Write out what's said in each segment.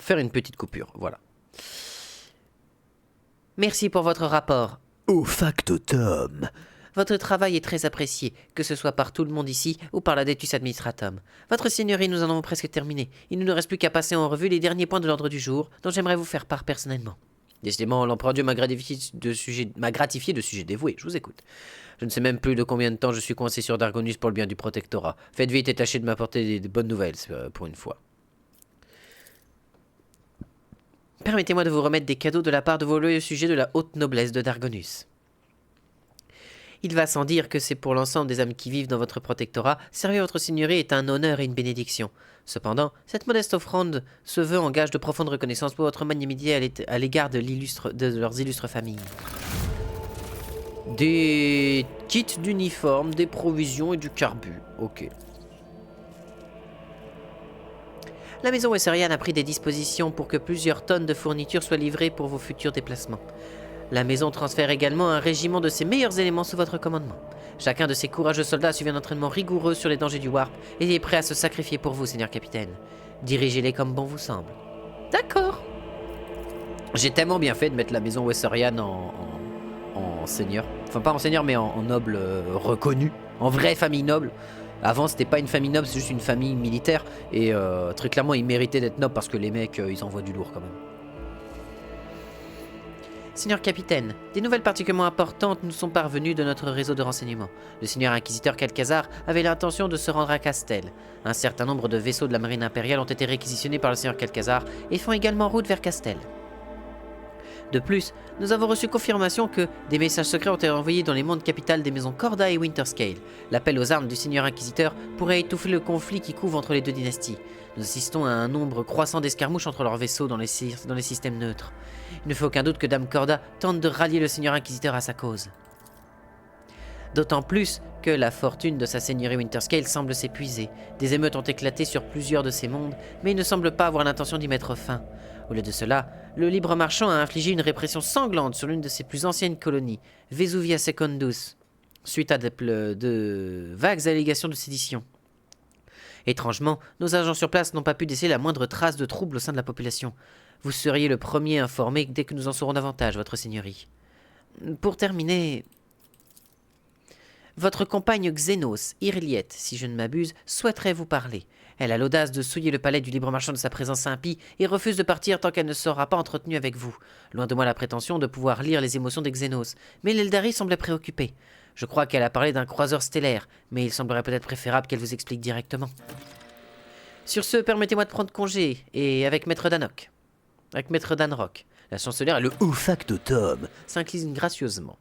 faire une petite coupure, voilà. Merci pour votre rapport. Au factotum. Votre travail est très apprécié, que ce soit par tout le monde ici ou par la Detus Administratum. Votre seigneurie, nous en avons presque terminé. Il ne nous reste plus qu'à passer en revue les derniers points de l'ordre du jour, dont j'aimerais vous faire part personnellement. Décidément, l'empereur Dieu m'a gratifié de sujets dévoués, je vous écoute. Je ne sais même plus de combien de temps je suis coincé sur Dargonus pour le bien du protectorat. Faites vite et tâchez de m'apporter des bonnes nouvelles, pour une fois. Permettez-moi de vous remettre des cadeaux de la part de vos loyaux sujets de la haute noblesse de Dargonus. Il va sans dire que c'est pour l'ensemble des âmes qui vivent dans votre protectorat, servir votre seigneurie est un honneur et une bénédiction. Cependant, cette modeste offrande se veut en gage de profonde reconnaissance pour votre magnanimité à l'égard de leurs illustres familles. Des kits d'uniformes, des provisions et du carbu. Ok. La maison Wesserian a pris des dispositions pour que plusieurs tonnes de fournitures soient livrées pour vos futurs déplacements. La maison transfère également un régiment de ses meilleurs éléments sous votre commandement. Chacun de ces courageux soldats a suivi un entraînement rigoureux sur les dangers du Warp et est prêt à se sacrifier pour vous, Seigneur Capitaine. Dirigez-les comme bon vous semble. D'accord. J'ai tellement bien fait de mettre la maison Wesserian en seigneur. Enfin, pas en seigneur, mais en noble reconnu. En vraie famille noble. Avant, c'était pas une famille noble, c'est juste une famille militaire. Et très clairement, ils méritaient d'être nobles parce que les mecs, ils envoient du lourd quand même. Seigneur Capitaine, des nouvelles particulièrement importantes nous sont parvenues de notre réseau de renseignements. Le Seigneur Inquisiteur Calcazar avait l'intention de se rendre à Castel. Un certain nombre de vaisseaux de la marine impériale ont été réquisitionnés par le Seigneur Calcazar et font également route vers Castel. De plus, nous avons reçu confirmation que des messages secrets ont été envoyés dans les mondes capitales des maisons Corda et Winterscale. L'appel aux armes du Seigneur Inquisiteur pourrait étouffer le conflit qui couve entre les deux dynasties. Nous assistons à un nombre croissant d'escarmouches entre leurs vaisseaux dans les systèmes neutres. Il ne fait aucun doute que Dame Corda tente de rallier le Seigneur Inquisiteur à sa cause. D'autant plus que la fortune de sa seigneurie Winterscale semble s'épuiser. Des émeutes ont éclaté sur plusieurs de ces mondes, mais il ne semble pas avoir l'intention d'y mettre fin. Au lieu de cela, le libre marchand a infligé une répression sanglante sur l'une de ses plus anciennes colonies, Vesuvia Secundus, suite à de vagues allégations de sédition. Étrangement, nos agents sur place n'ont pas pu déceler la moindre trace de trouble au sein de la population. Vous seriez le premier informé dès que nous en saurons davantage, votre seigneurie. Pour terminer... Votre compagne Xenos, Irliette, si je ne m'abuse, souhaiterait vous parler. Elle a l'audace de souiller le palais du libre marchand de sa présence impie et refuse de partir tant qu'elle ne sera pas entretenue avec vous. Loin de moi la prétention de pouvoir lire les émotions des Xenos, mais l'Eldari semblait préoccupée. Je crois qu'elle a parlé d'un croiseur stellaire, mais il semblerait peut-être préférable qu'elle vous explique directement. Sur ce, permettez-moi de prendre congé, et avec Maître Danok. Avec Maître Danrock. La chancelière et le Au factotum. s'inclinent gracieusement.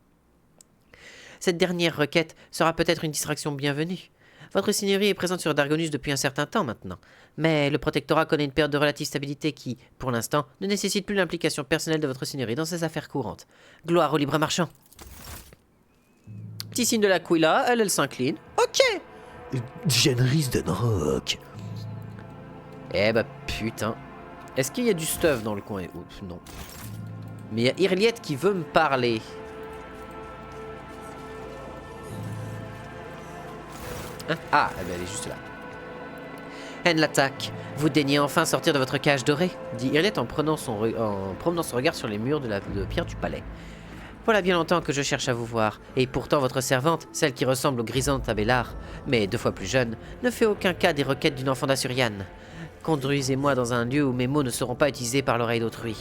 Cette dernière requête sera peut-être une distraction bienvenue. Votre seigneurie est présente sur Dargonus depuis un certain temps maintenant, mais le protectorat connaît une période de relative stabilité qui, pour l'instant, ne nécessite plus l'implication personnelle de votre seigneurie dans ses affaires courantes. Gloire au libre marchand. Petit signe de l'Aquila, elle s'incline. Ok. Jenris Danrock. Eh bah putain. Est-ce qu'il y a du stuff dans le coin? Oups, non. Mais il y a Irliette qui veut me parler. Hein? Ah, eh ben elle est juste là. Haine l'attaque. Vous daignez enfin sortir de votre cage dorée, dit Irliette en promenant son regard sur les murs de pierre du palais. Voilà bien longtemps que je cherche à vous voir, et pourtant votre servante, celle qui ressemble au grisante Abélard, mais 2 fois plus jeune, ne fait aucun cas des requêtes d'une enfant d'Assuriane. Conduisez-moi dans un lieu où mes mots ne seront pas utilisés par l'oreille d'autrui.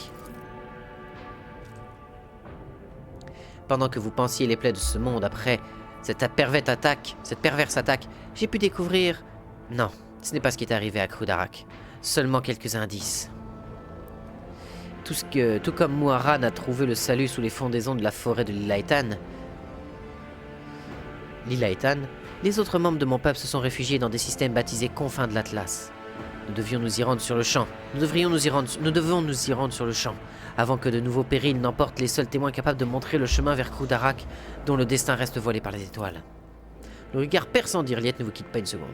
Pendant que vous pensiez les plaies de ce monde après cette perverse attaque, j'ai pu découvrir... Non, ce n'est pas ce qui est arrivé à Krudarak. Seulement quelques indices. Tout comme Muaran a trouvé le salut sous les fondaisons de la forêt de Lilaetan, les autres membres de mon peuple se sont réfugiés dans des systèmes baptisés confins de l'Atlas. Nous devons nous y rendre sur le champ, avant que de nouveaux périls n'emportent les seuls témoins capables de montrer le chemin vers Krudarak, dont le destin reste voilé par les étoiles. Le regard perçant d'Irliette ne vous quitte pas une seconde.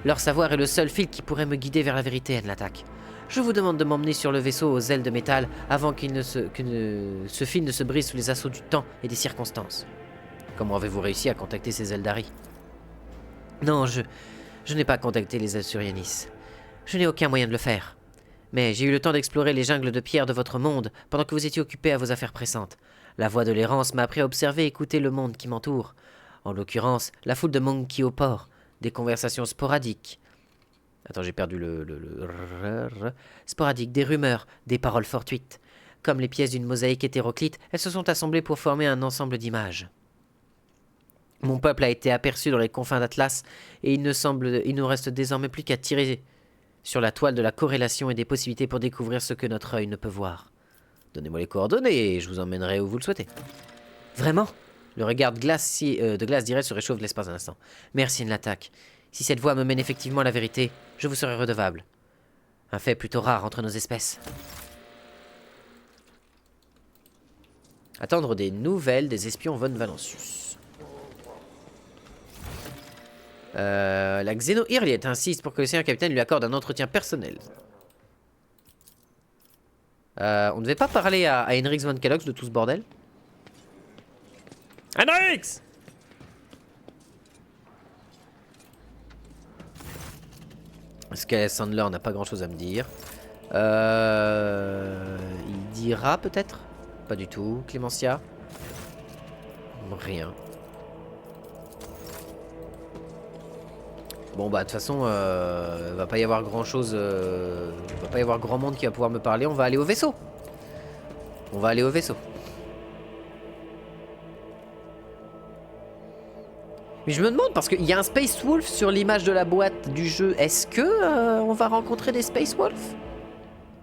Leur savoir est le seul fil qui pourrait me guider vers la vérité, Haine l'attaque. Je vous demande de m'emmener sur le vaisseau aux ailes de métal avant que ce fil ne se brise sous les assauts du temps et des circonstances. Comment avez-vous réussi à contacter ces Eldari? Non, je n'ai pas contacté les Assurianis. Je n'ai aucun moyen de le faire. Mais j'ai eu le temps d'explorer les jungles de pierre de votre monde pendant que vous étiez occupé à vos affaires pressantes. La voie de l'errance m'a appris à observer et écouter le monde qui m'entoure. En l'occurrence, la foule de monkeys au port, des conversations sporadiques. Attends, j'ai perdu sporadiques, des rumeurs, des paroles fortuites. Comme les pièces d'une mosaïque hétéroclite, elles se sont assemblées pour former un ensemble d'images. Mon peuple a été aperçu dans les confins d'Atlas, et il nous reste désormais plus qu'à tirer sur la toile de la corrélation et des possibilités pour découvrir ce que notre œil ne peut voir. Donnez-moi les coordonnées et je vous emmènerai où vous le souhaitez. Vraiment ? Le regard de glace direct se réchauffe de l'espace d'un instant. Merci de l'attaque. Si cette voie me mène effectivement à la vérité, je vous serai redevable. Un fait plutôt rare entre nos espèces. Attendre des nouvelles des espions von Valancius. La Xeno Irliet insiste pour que le seigneur capitaine lui accorde un entretien personnel. On ne devait pas parler à Henrix von Kellogg's de tout ce bordel? Henrix! Sky Sandler n'a pas grand chose à me dire. Il dira peut-être? Pas du tout. Clémentia? Rien. Bon bah de toute façon, va pas y avoir grand chose, va pas y avoir grand monde qui va pouvoir me parler. On va aller au vaisseau. On va aller au vaisseau. Mais je me demande parce qu'il y a un Space Wolf sur l'image de la boîte du jeu. Est-ce que on va rencontrer des Space Wolves?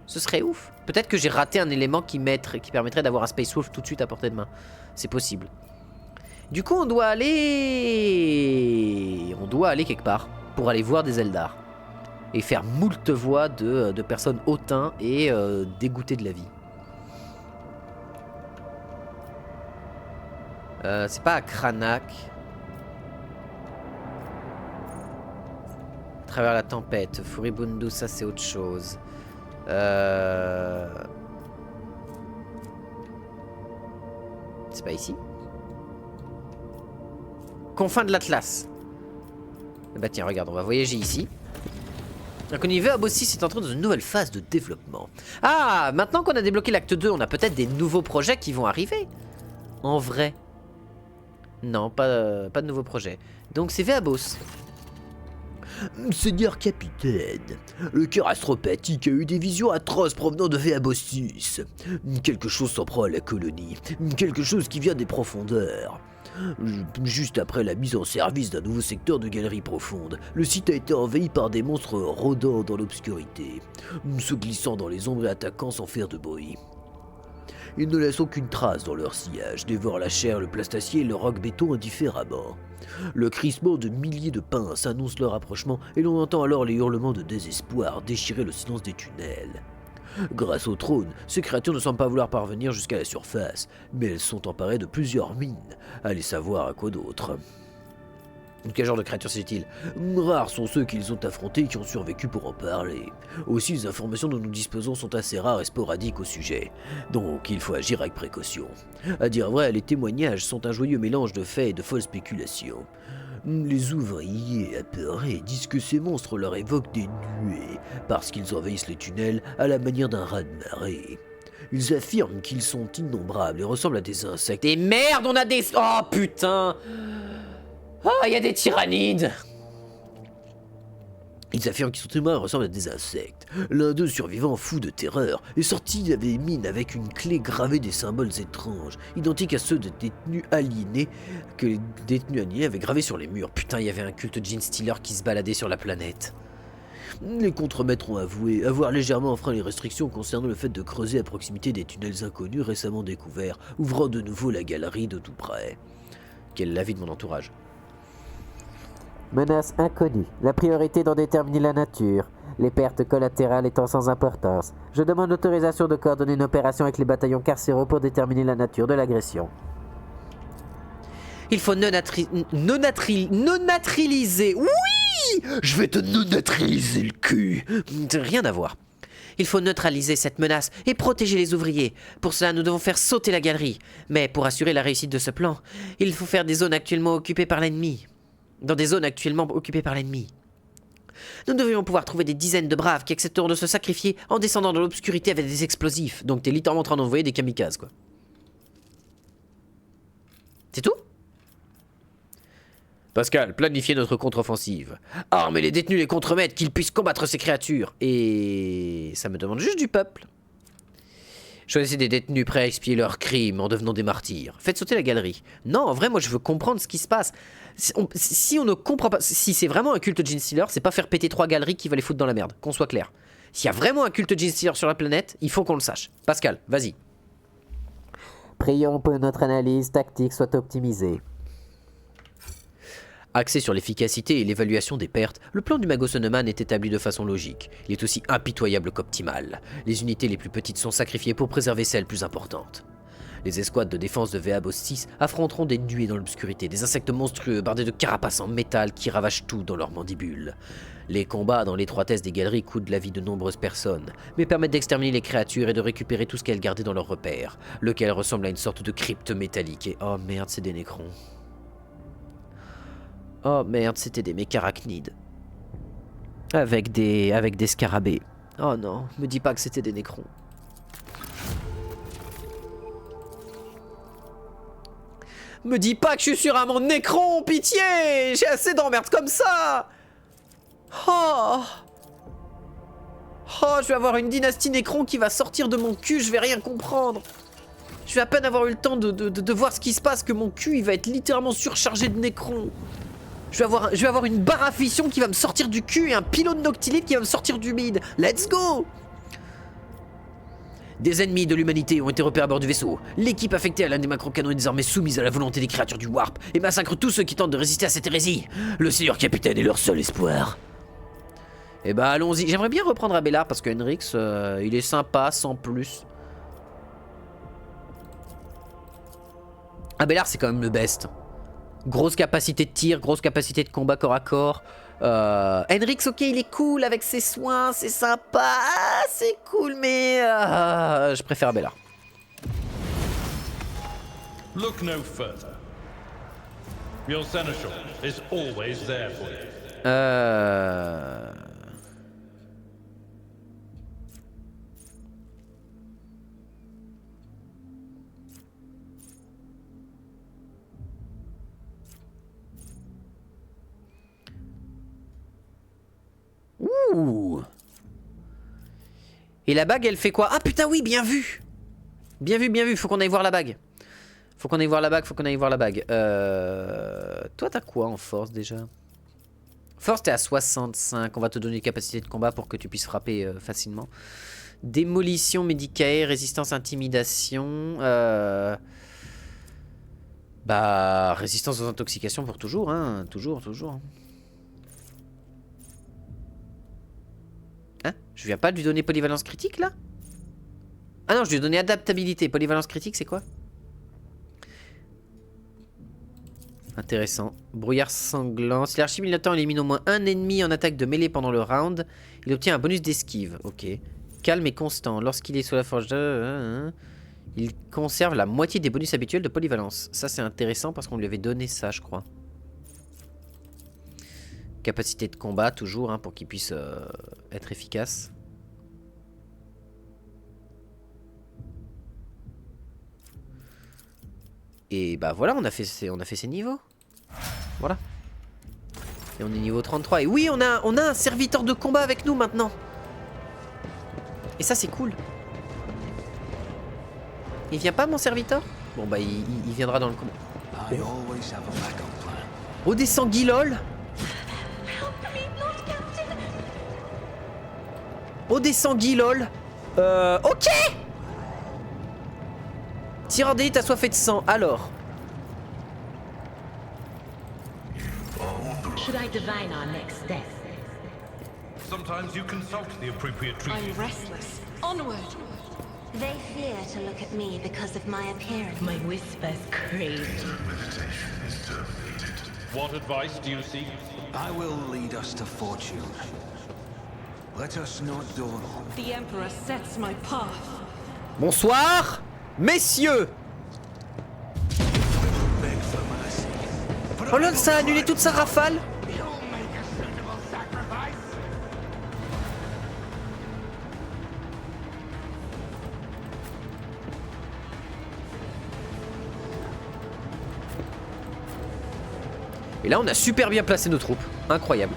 Ce serait ouf. Peut-être que j'ai raté un élément qui permettrait d'avoir un Space Wolf tout de suite à portée de main. C'est possible. Du coup, on doit aller quelque part pour aller voir des Eldar et faire moult voix de personnes hautains et dégoûtées de la vie. C'est pas à Kranak. À travers la tempête, Furibundu, ça c'est autre chose. C'est pas ici. Confins de l'Atlas. Bah tiens, regarde, on va voyager ici. L'inconnu Veabossis est entré dans une nouvelle phase de développement. Ah, maintenant qu'on a débloqué l'acte 2, on a peut-être des nouveaux projets qui vont arriver. En vrai. Non, pas de nouveaux projets. Donc c'est Veabos. Seigneur capitaine, le cœur astropathique a eu des visions atroces provenant de Veabossis. Quelque chose s'en prend à la colonie, quelque chose qui vient des profondeurs. Juste après la mise en service d'un nouveau secteur de galerie profonde, le site a été envahi par des monstres rôdant dans l'obscurité, se glissant dans les ombres et attaquant sans faire de bruit. Ils ne laissent aucune trace dans leur sillage, dévorent la chair, le plastacier et le roc-béton indifféremment. Le crissement de milliers de pinces annonce leur approchement et l'on entend alors les hurlements de désespoir déchirer le silence des tunnels. Grâce au trône, ces créatures ne semblent pas vouloir parvenir jusqu'à la surface, mais elles sont emparées de plusieurs mines. Allez savoir à quoi d'autre. Quel genre de créatures s'agit-il? Rares sont ceux qu'ils ont affrontés et qui ont survécu pour en parler. Aussi, les informations dont nous disposons sont assez rares et sporadiques au sujet. Donc, il faut agir avec précaution. À dire vrai, les témoignages sont un joyeux mélange de faits et de folles spéculations. Les ouvriers apeurés disent que ces monstres leur évoquent des nuées, parce qu'ils envahissent les tunnels à la manière d'un raz-de-marée. Ils affirment qu'ils sont innombrables et ressemblent à des insectes. Et merde, on a des... Oh putain! Oh, il y a des tyrannides! Ils affirment qu'ils sont humains et ressemblent à des insectes. L'un d'eux, survivant fou de terreur, est sorti des mines avec une clé gravée des symboles étranges, identiques à ceux de détenus aliénés que les détenus aliénés avaient gravés sur les murs. Putain, il y avait un culte Gene Stealer qui se baladait sur la planète. Les contremaîtres ont avoué avoir légèrement enfreint les restrictions concernant le fait de creuser à proximité des tunnels inconnus récemment découverts, ouvrant de nouveau la galerie de tout près. Quel est l'avis de mon entourage? Menace inconnue. La priorité d'en déterminer la nature. Les pertes collatérales étant sans importance. Je demande l'autorisation de coordonner une opération avec les bataillons carcéraux pour déterminer la nature de l'agression. Il faut non-naturaliser. Oui! Je vais te non-naturaliser le cul. Rien à voir. Il faut neutraliser cette menace et protéger les ouvriers. Pour cela, nous devons faire sauter la galerie. Mais pour assurer la réussite de ce plan, il faut faire des zones actuellement occupées par l'ennemi. Dans des zones actuellement occupées par l'ennemi. Nous devrions pouvoir trouver des dizaines de braves qui accepteront de se sacrifier en descendant dans l'obscurité avec des explosifs. Donc t'es littéralement en train d'envoyer des kamikazes, quoi. C'est tout? Pascal, planifiez notre contre-offensive. Armez les détenus les contremaîtres, qu'ils puissent combattre ces créatures. Et ça me demande juste du peuple. Choisissez des détenus prêts à expier leurs crimes en devenant des martyrs. Faites sauter la galerie. Non, en vrai, moi je veux comprendre ce qui se passe. Si on ne comprend pas... Si c'est vraiment un culte Genestealer, c'est pas faire péter 3 galeries qui va les foutre dans la merde. Qu'on soit clair. S'il y a vraiment un culte Genestealer sur la planète, il faut qu'on le sache. Pascal, vas-y. Prions pour que notre analyse tactique soit optimisée. Axé sur l'efficacité et l'évaluation des pertes, le plan du Mago-Sonneman est établi de façon logique. Il est aussi impitoyable qu'optimal. Les unités les plus petites sont sacrifiées pour préserver celles plus importantes. Les escouades de défense de Veabos 6 affronteront des nuées dans l'obscurité, des insectes monstrueux bardés de carapaces en métal qui ravagent tout dans leurs mandibules. Les combats dans l'étroitesse des galeries coûtent la vie de nombreuses personnes, mais permettent d'exterminer les créatures et de récupérer tout ce qu'elles gardaient dans leur repère, lequel ressemble à une sorte de crypte métallique et... oh merde, c'est des nécrons. Oh merde, c'était des mécarachnides. Avec des scarabées. Oh non, me dis pas que c'était des nécrons. Me dis pas que je suis sur un monde nécron, pitié! J'ai assez d'emmerdes comme ça! Oh! Oh, je vais avoir une dynastie nécron qui va sortir de mon cul, je vais rien comprendre. Je vais à peine avoir eu le temps de voir ce qui se passe, que mon cul il va être littéralement surchargé de nécrons. Je vais avoir une barre à fission qui va me sortir du cul et un pylône noctilite qui va me sortir du bide. Let's go! Des ennemis de l'humanité ont été repérés à bord du vaisseau. L'équipe affectée à l'un des macro-canons est désormais soumise à la volonté des créatures du Warp et massacre tous ceux qui tentent de résister à cette hérésie. Le Seigneur Capitaine est leur seul espoir. Eh bah allons-y. J'aimerais bien reprendre Abelard parce que Henrix, il est sympa sans plus. Abelard c'est quand même le best. Grosse capacité de tir, grosse capacité de combat corps à corps. Henrix, ok, il est cool avec ses soins, c'est sympa, c'est cool, mais je préfère Abelard. Look no further. Your seneschal is always there for you. Ouh. Et la bague, elle fait quoi? Ah putain, oui, bien vu. Bien vu, bien vu. Faut qu'on aille voir la bague. Faut qu'on aille voir la bague, faut qu'on aille voir la bague. Toi, t'as quoi en force déjà? Force, t'es à 65. On va te donner une capacité de combat pour que tu puisses frapper facilement. Démolition, médicae, résistance, intimidation. Bah, résistance aux intoxications pour toujours, hein. Toujours, toujours. Hein? Je viens pas de lui donner polyvalence critique là? Ah non, je lui ai donné adaptabilité. Polyvalence critique, c'est quoi? Intéressant. Brouillard sanglant. Si l'archimilitaire élimine au moins un ennemi en attaque de mêlée pendant le round, il obtient un bonus d'esquive. Ok. Calme et constant. Lorsqu'il est sous la forge de... il conserve la moitié des bonus habituels de polyvalence. Ça, c'est intéressant parce qu'on lui avait donné ça, je crois. Capacité de combat, toujours, hein, pour qu'il puisse être efficace. Et bah voilà, on a fait ces niveaux. Voilà. Et on est niveau 33. Et oui, on a un serviteur de combat avec nous maintenant. Et ça, c'est cool. Il vient pas, mon serviteur? Bon, bah, il viendra dans le combat. Oh, des sanguilloles. Oh, des sanguilloles. Ok. Tireur d'élite assoiffé de sang, alors. Should I divine our next step? Sometimes you consult the appropriate I'm treaty. restless. Onward! They fear to look at me because of my appearance. My whispers crave. What advice do you seek? I will lead us to fortune. Let us not dawdle. The Emperor sets my path. Bonsoir, messieurs. Oh là, ça a annulé toute sa rafale. là, on a super bien placé nos troupes. Incroyable.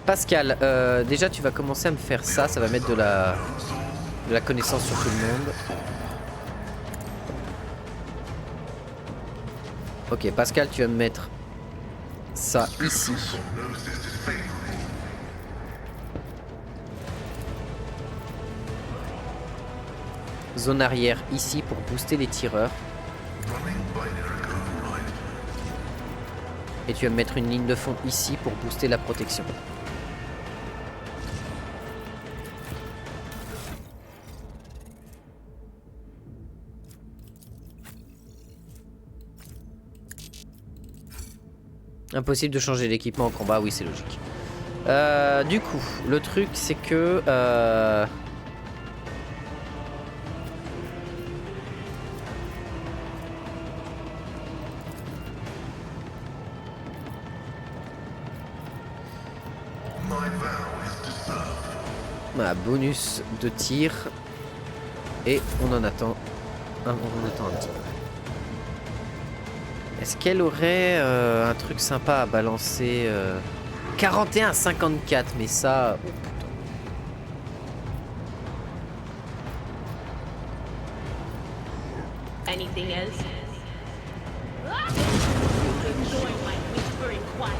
Pascal, déjà, tu vas commencer à me faire ça. Ça va mettre de la connaissance sur tout le monde. Ok, Pascal, tu vas me mettre ça ici. Zone arrière ici pour booster les tireurs. Et tu vas me mettre une ligne de fond ici pour booster la protection. Impossible de changer l'équipement en combat, oui c'est logique. Du coup, le truc c'est que... Voilà, bonus de tir. Et on en attend un petit peu. Est-ce qu'elle aurait un truc sympa à balancer 41 à 54, mais ça... Oh, putain. Anything else? Enjoy my whispering choir.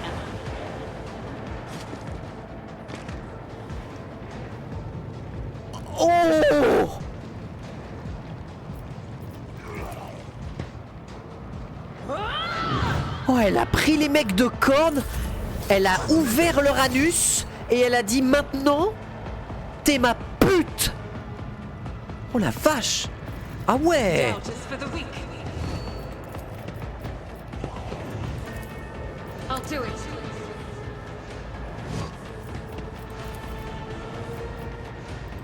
Oh! Oh, elle a pris les mecs de corne, elle a ouvert leur anus et elle a dit maintenant, t'es ma pute. Oh la vache. Ah ouais. Doubt is for the weak. I'll do it.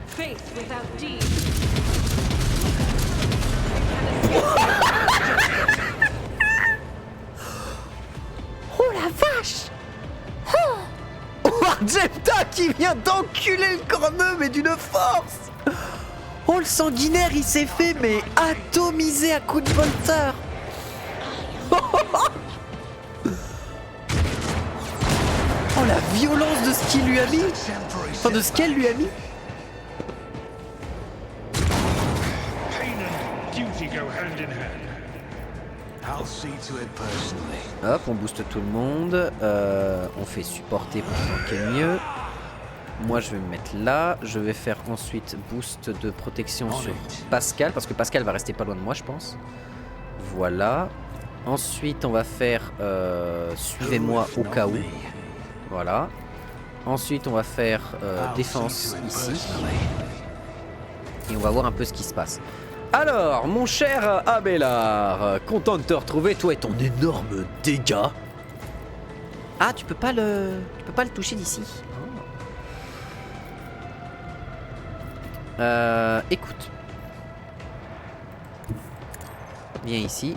Faith without deed. Oh la vache. Oh, Argenta qui vient d'enculer le corneux mais d'une force. Oh le sanguinaire il s'est fait mais atomiser à coups de bolter. Oh la violence de ce qu'il lui a mis. Enfin de ce qu'elle lui a mis. Pain and duty go hand in hand. I'll see to it personally. Hop, on booste tout le monde. On fait supporter pour tanker mieux. Moi, je vais me mettre là. Je vais faire ensuite boost de protection sur Pascal. Parce que Pascal va rester pas loin de moi, je pense. Voilà. Ensuite, on va faire suivez-moi au cas où. Voilà. Ensuite, on va faire défense ici. Et on va voir un peu ce qui se passe. Alors, mon cher Abélard, content de te retrouver, toi et ton énorme dégât. Ah, tu peux pas le toucher d'ici. Écoute. Viens ici.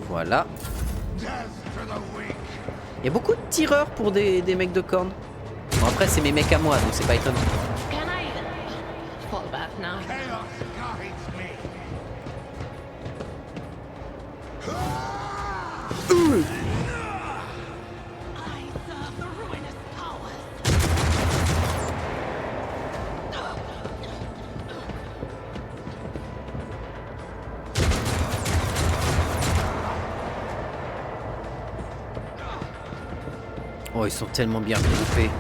Voilà. Il y a beaucoup de tireurs pour des mecs de corne. Bon, après, c'est mes mecs à moi, donc c'est pas étonnant. Can I fall back now? I serve the ruinous powers. Oh, ils sont tellement bien regroupés.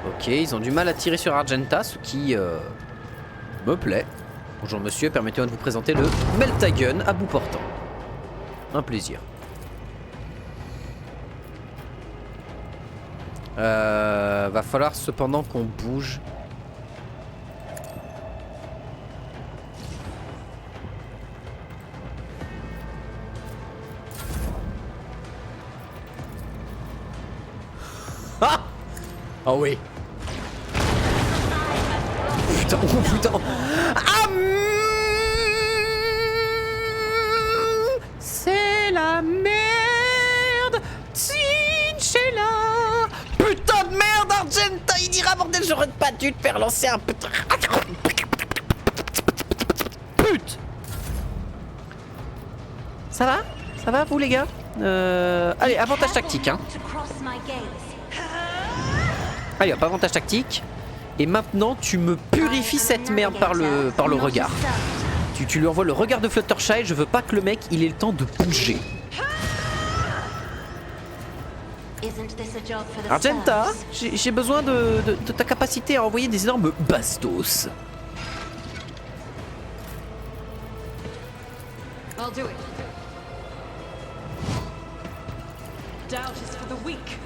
Ok, ils ont du mal à tirer sur Argenta, ce qui me plaît. Bonjour monsieur, permettez-moi de vous présenter le Meltagun à bout portant. Un plaisir. Va falloir cependant qu'on bouge. Ah! Oh oui. Putain, oh putain. Ah, c'est la merde. Tinchella. pas dû te faire lancer un putain. Pute. Ça va? Ça va vous les gars? Allez, avantage tactique hein. To cross my gaze. Allez hop, avantage tactique. Et maintenant tu me purifies cette merde par le regard. Tu lui envoies le regard de Fluttershy, je veux pas que le mec il ait le temps de bouger. Isn't this a job for the Argenta, serfs? j'ai besoin de ta capacité à envoyer des énormes bastos. I'll do it. Doubt is for the weak.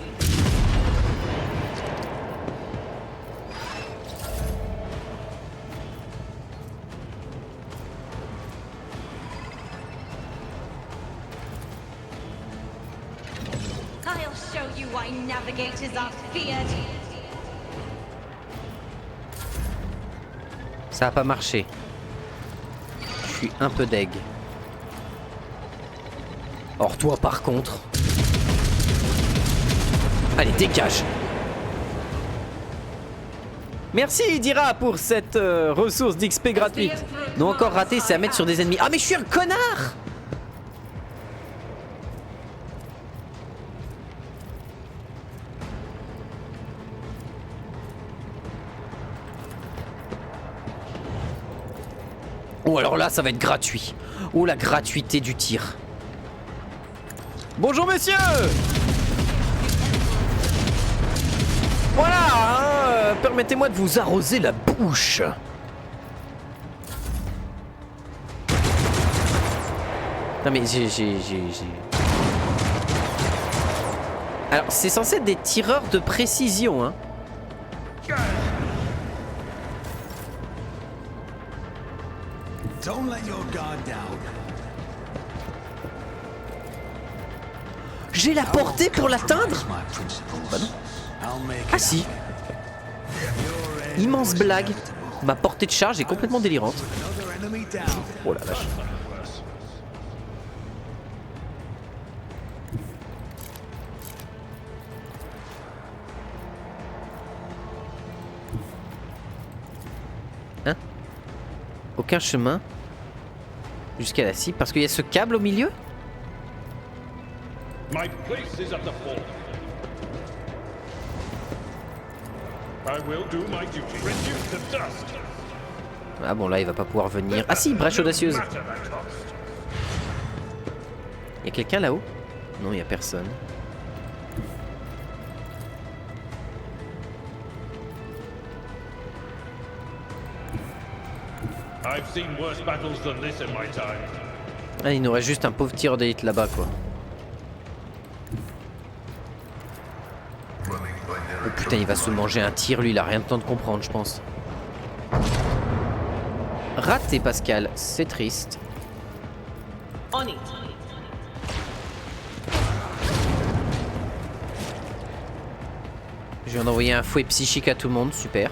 I'll show you why navigators are feared. Ça a pas marché. Je suis un peu deg. Or toi par contre... Allez, dégage. Merci Dira pour cette ressource d'XP gratuite. Non encore raté, c'est à mettre sur des ennemis. Ah mais je suis un connard. Oh alors là ça va être gratuit. Oh la gratuité du tir. Bonjour messieurs. Voilà hein, permettez-moi de vous arroser la bouche. Non mais j'ai... Alors c'est censé être des tireurs de précision hein. Don't let your guard down. J'ai la portée pour l'atteindre? My principles. I'll make Ah si. Immense blague. Ma portée de charge est complètement délirante. another enemy down. Oh la vache. Hein? Aucun chemin jusqu'à la cible parce qu'il y a ce câble au milieu? My place is at the fort. I will do my duty. Reduce the dust. Ah bon là il va pas pouvoir venir. Ah si, brèche audacieuse. Matter the cost. Il y a quelqu'un là-haut? Non, il y a personne. I've seen worse battles than this in my time. Ah, il nous reste juste un pauvre tireur d'élite là-bas quoi. Oh putain, il va se manger un tir, lui il a rien de temps de comprendre je pense. Raté Pascal, c'est triste. On it. Je viens d'envoyer un fouet psychique à tout le monde, super.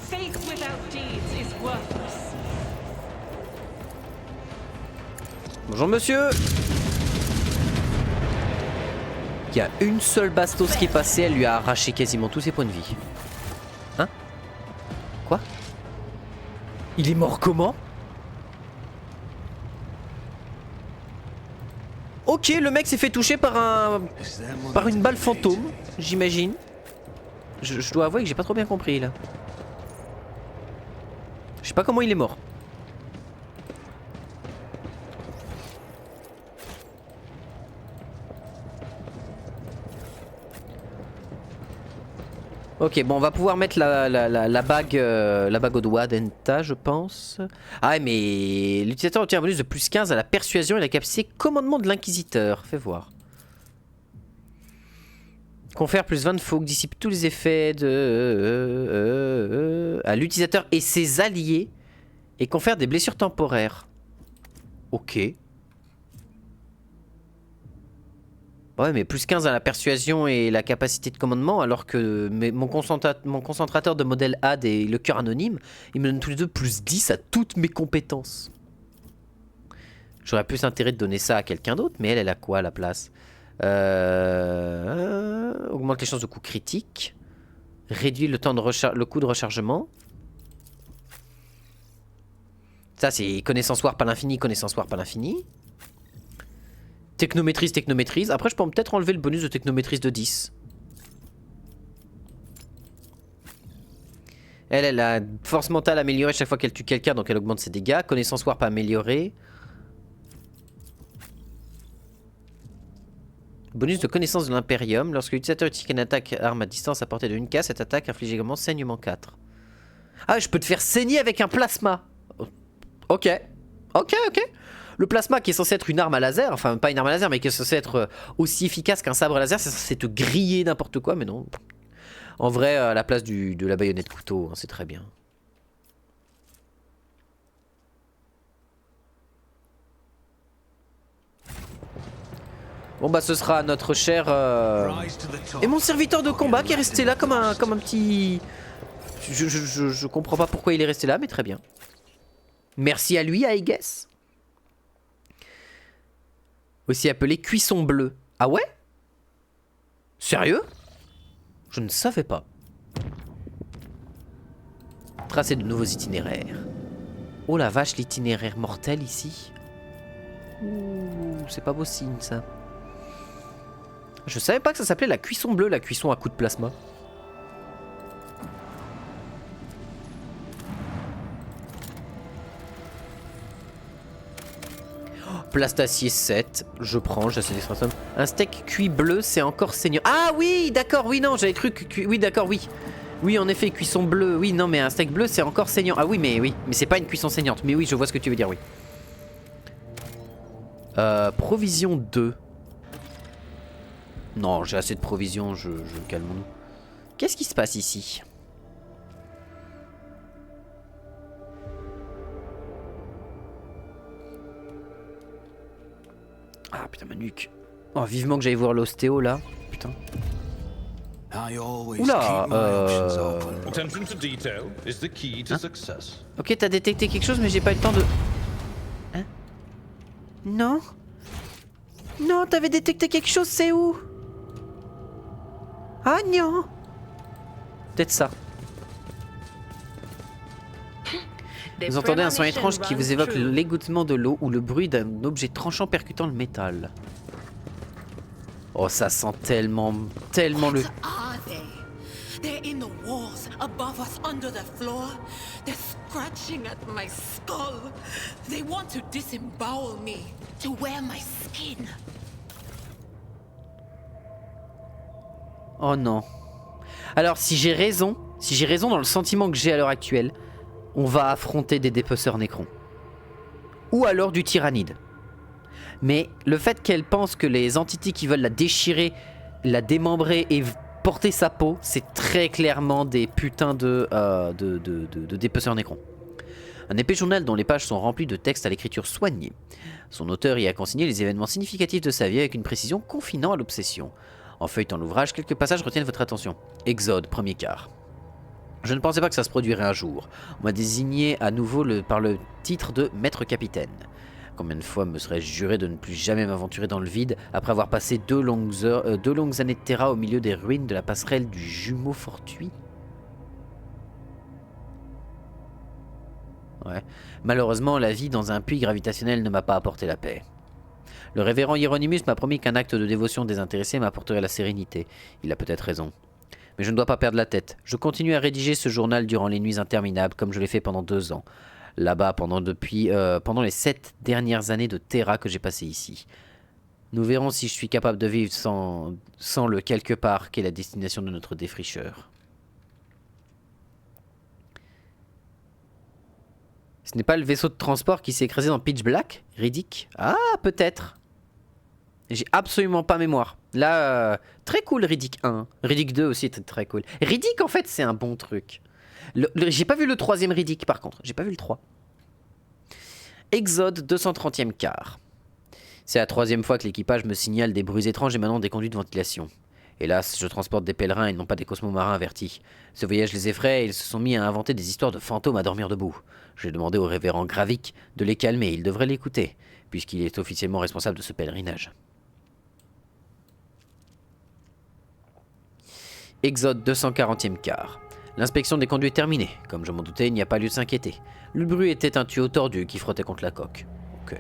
Faith without deeds is worthless. Bonjour monsieur. Il y a une seule bastos qui est passée, elle lui a arraché quasiment tous ses points de vie. Hein? Quoi? Il est mort comment? Ok, le mec s'est fait toucher par une balle fantôme, j'imagine. Je dois avouer que j'ai pas trop bien compris là. Je sais pas comment il est mort. Ok, bon, on va pouvoir mettre la bague au doigt d'Enta, je pense. Ah, mais l'utilisateur obtient un bonus de plus 15 à la persuasion et la capacité commandement de l'inquisiteur. Fais voir. Confère plus 20 de fougue, dissipe tous les effets à l'utilisateur et ses alliés et confère des blessures temporaires. Ok. Ouais, mais plus 15 à la persuasion et la capacité de commandement, alors que mon concentrateur de modèle AD et le cœur anonyme, ils me donnent tous les deux plus 10 à toutes mes compétences. J'aurais plus intérêt de donner ça à quelqu'un d'autre, mais elle a quoi à la place? Augmente les chances de coup critique. Réduit le temps de le coût de rechargement. Ça c'est connaissance warp à l'infini, connaissance warp à l'infini. Technométrise, technométrise. Après je peux peut-être enlever le bonus de technométrise de 10. Elle a force mentale améliorée chaque fois qu'elle tue quelqu'un, donc elle augmente ses dégâts. Connaissance warp améliorée. Bonus de connaissance de l'impérium. Lorsque l'utilisateur utilise une attaque arme à distance à portée de 1 case, cette attaque inflige également saignement 4. Ah, je peux te faire saigner avec un plasma. Ok. Ok. Le plasma qui est censé être une arme à laser, enfin pas une arme à laser, mais qui est censé être aussi efficace qu'un sabre laser, c'est censé te griller n'importe quoi, mais non. En vrai, à la place de la baïonnette couteau, hein, c'est très bien. Bon bah ce sera notre cher... Et mon serviteur de combat qui est resté là comme un petit... Je comprends pas pourquoi il est resté là, mais très bien. Merci à lui, I guess. Aussi appelé cuisson bleue. Ah ouais? Sérieux? Je ne savais pas. Tracer de nouveaux itinéraires. Oh la vache, l'itinéraire mortel ici. Ouh, c'est pas beau signe ça. Je savais pas que ça s'appelait la cuisson bleue, la cuisson à coup de plasma. Plastacier 7, je prends, j'essaie d'extraction. Un steak cuit bleu, c'est encore saignant. Ah oui, d'accord, oui, non, j'avais cru que... Oui, d'accord, oui. Oui, en effet, cuisson bleue, oui, non, mais un steak bleu, c'est encore saignant. Ah oui, mais c'est pas une cuisson saignante. Mais oui, je vois ce que tu veux dire, oui. Provision 2. Non, j'ai assez de provisions, je calme-nous. Qu'est-ce qui se passe ici? Ah putain ma nuque. Oh vivement que j'aille voir l'ostéo là. Putain. Oula Attention to detail is the key to success. Ok t'as détecté quelque chose mais j'ai pas eu le temps de... Hein? Non? Non t'avais détecté quelque chose, c'est où? Ah non. Peut-être ça. Vous entendez un son étrange qui vous évoque l'égouttement de l'eau ou le bruit d'un objet tranchant percutant le métal. Oh, ça sent tellement le... They're in the walls, above us, under the floor. They're scratching at my skull. They want to disembowel me, to wear my skin. Oh non. Alors, si j'ai raison dans le sentiment que j'ai à l'heure actuelle, on va affronter des dépeceurs nécrons. Ou alors du tyrannide. Mais le fait qu'elle pense que les entités qui veulent la déchirer, la démembrer et porter sa peau, c'est très clairement des putains de dépeceurs nécrons. Un épais journal dont les pages sont remplies de textes à l'écriture soignée. Son auteur y a consigné les événements significatifs de sa vie avec une précision confinant à l'obsession. En feuilletant l'ouvrage, quelques passages retiennent votre attention. Exode, premier quart. Je ne pensais pas que ça se produirait un jour. On m'a désigné à nouveau par le titre de Maître Capitaine. Combien de fois me serais-je juré de ne plus jamais m'aventurer dans le vide après avoir passé deux longues années de Terra au milieu des ruines de la passerelle du jumeau fortuit? Ouais. Malheureusement, la vie dans un puits gravitationnel ne m'a pas apporté la paix. Le révérend Hieronymus m'a promis qu'un acte de dévotion désintéressée m'apporterait la sérénité. Il a peut-être raison. Mais je ne dois pas perdre la tête. Je continue à rédiger ce journal durant les nuits interminables, comme je l'ai fait pendant 2 ans. Là-bas, pendant les 7 dernières années de Terra que j'ai passées ici. Nous verrons si je suis capable de vivre sans le quelque part qu'est la destination de notre défricheur. Ce n'est pas le vaisseau de transport qui s'est écrasé dans Pitch Black, Riddick? Ah, peut-être. J'ai absolument pas mémoire. Là, très cool Riddick 1. Riddick 2 aussi était très cool. Riddick, en fait, c'est un bon truc. J'ai pas vu le 3e Riddick, par contre. J'ai pas vu le 3. Exode 230e quart. C'est la 3e fois que l'équipage me signale des bruits étranges émanant des conduits de ventilation. Hélas, je transporte des pèlerins et non pas des cosmomarins avertis. Ce voyage les effraie et ils se sont mis à inventer des histoires de fantômes à dormir debout. J'ai demandé au révérend Gravik de les calmer, il devrait l'écouter, puisqu'il est officiellement responsable de ce pèlerinage. Exode 240e quart. L'inspection des conduits est terminée. Comme je m'en doutais, il n'y a pas lieu de s'inquiéter. Le bruit était un tuyau tordu qui frottait contre la coque. Ok.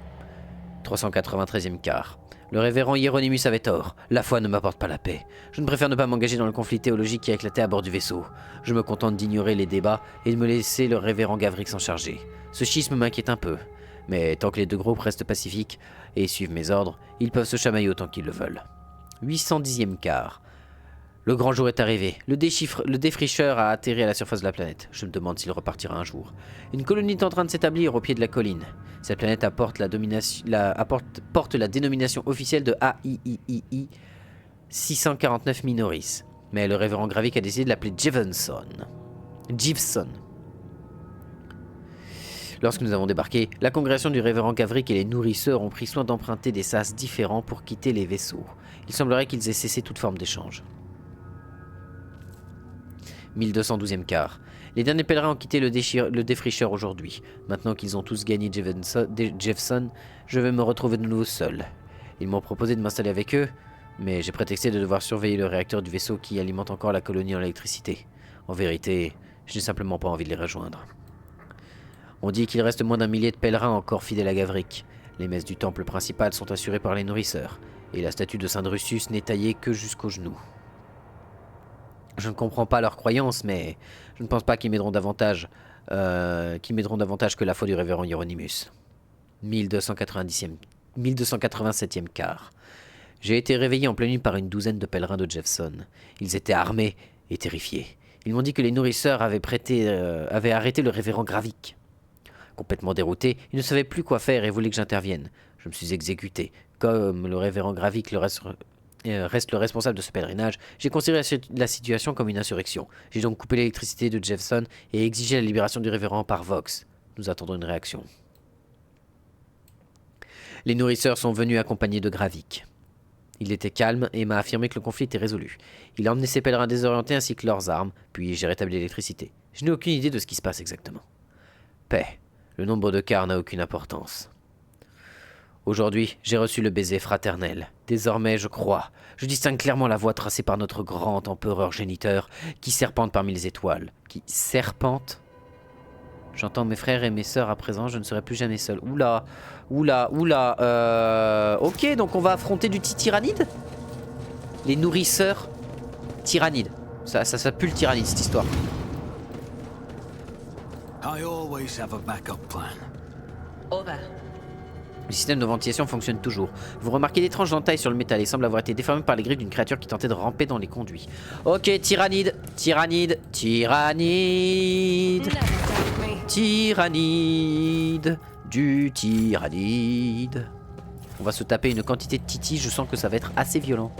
393e quart. Le révérend Hieronymus avait tort. La foi ne m'apporte pas la paix. Je ne préfère ne pas m'engager dans le conflit théologique qui a éclaté à bord du vaisseau. Je me contente d'ignorer les débats et de me laisser le révérend Gavrik s'en charger. Ce schisme m'inquiète un peu. Mais tant que les deux groupes restent pacifiques et suivent mes ordres, ils peuvent se chamailler autant qu'ils le veulent. 810e quart. Le grand jour est arrivé. Le défricheur a atterri à la surface de la planète. Je me demande s'il repartira un jour. Une colonie est en train de s'établir au pied de la colline. Cette planète porte la dénomination officielle de AIII 649 Minoris. Mais le révérend Gravik a décidé de l'appeler Jevson. Lorsque nous avons débarqué, la congrégation du révérend Gavrik et les nourrisseurs ont pris soin d'emprunter des sas différents pour quitter les vaisseaux. Il semblerait qu'ils aient cessé toute forme d'échange. 1212e quart. Les derniers pèlerins ont quitté le défricheur aujourd'hui. Maintenant qu'ils ont tous gagné Jefferson, je vais me retrouver de nouveau seul. Ils m'ont proposé de m'installer avec eux, mais j'ai prétexté de devoir surveiller le réacteur du vaisseau qui alimente encore la colonie en électricité. En vérité, je n'ai simplement pas envie de les rejoindre. On dit qu'il reste moins d'un millier de pèlerins encore fidèles à Gavrik. Les messes du temple principal sont assurées par les nourrisseurs, et la statue de Saint Drusus n'est taillée que jusqu'aux genoux. Je ne comprends pas leurs croyances, mais je ne pense pas qu'ils m'aideront davantage, que la foi du révérend Hieronymus. 1287e quart. J'ai été réveillé en pleine nuit par une douzaine de pèlerins de Jefferson. Ils étaient armés et terrifiés. Ils m'ont dit que les nourrisseurs avaient arrêté le révérend Gravik. Complètement dérouté, ils ne savaient plus quoi faire et voulaient que j'intervienne. Je me suis exécuté. Comme le révérend Gravik reste le responsable de ce pèlerinage, j'ai considéré la situation comme une insurrection. J'ai donc coupé l'électricité de Jefferson et exigé la libération du révérend par Vox. Nous attendons une réaction. Les nourrisseurs sont venus accompagnés de Gravik. Il était calme et m'a affirmé que le conflit était résolu. Il a emmené ses pèlerins désorientés ainsi que leurs armes, puis j'ai rétabli l'électricité. Je n'ai aucune idée de ce qui se passe exactement. Paix. Le nombre de quarts n'a aucune importance. Aujourd'hui, j'ai reçu le baiser fraternel. Désormais, je crois, je distingue clairement la voie tracée par notre grand empereur géniteur qui serpente parmi les étoiles. Qui serpente? J'entends mes frères et mes sœurs à présent, je ne serai plus jamais seul. Oula. Ok, donc on va affronter du tyrannide? Les nourrisseurs tyrannides. Ça pue le tyrannide, cette histoire. I always have a backup plan. Over. Le système de ventilation fonctionne toujours. Vous remarquez d'étranges entailles sur le métal et semble avoir été déformé par les griffes d'une créature qui tentait de ramper dans les conduits. Ok, tyrannide. Tyrannide. Du tyrannide. On va se taper une quantité de titi, je sens que ça va être assez violent.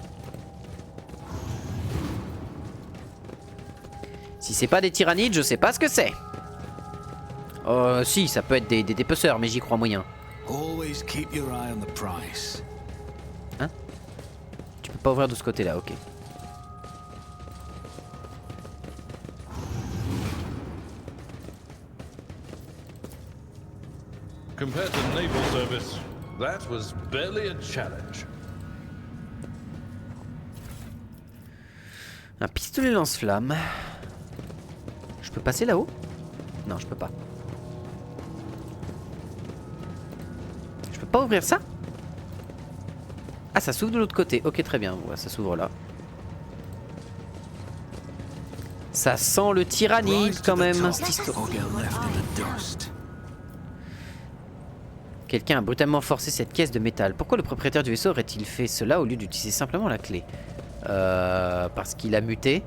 Si c'est pas des tyrannides, je sais pas ce que c'est. Si, ça peut être des dépeceurs, mais j'y crois moyen. Always keep your eye on the price. Hein? Tu peux pas ouvrir de ce côté-là, ok. Compared to naval service, that was barely a challenge. Un pistolet lance-flamme. Je peux passer là-haut? Non, je peux pas. Je peux pas ouvrir ça? Ah, ça s'ouvre de l'autre côté. Ok, très bien. Ouais, ça s'ouvre là. Ça sent le tyrannide quand même, cette histoire. Quelqu'un a brutalement forcé cette caisse de métal. Pourquoi le propriétaire du vaisseau aurait-il fait cela au lieu d'utiliser simplement la clé? Parce qu'il a muté.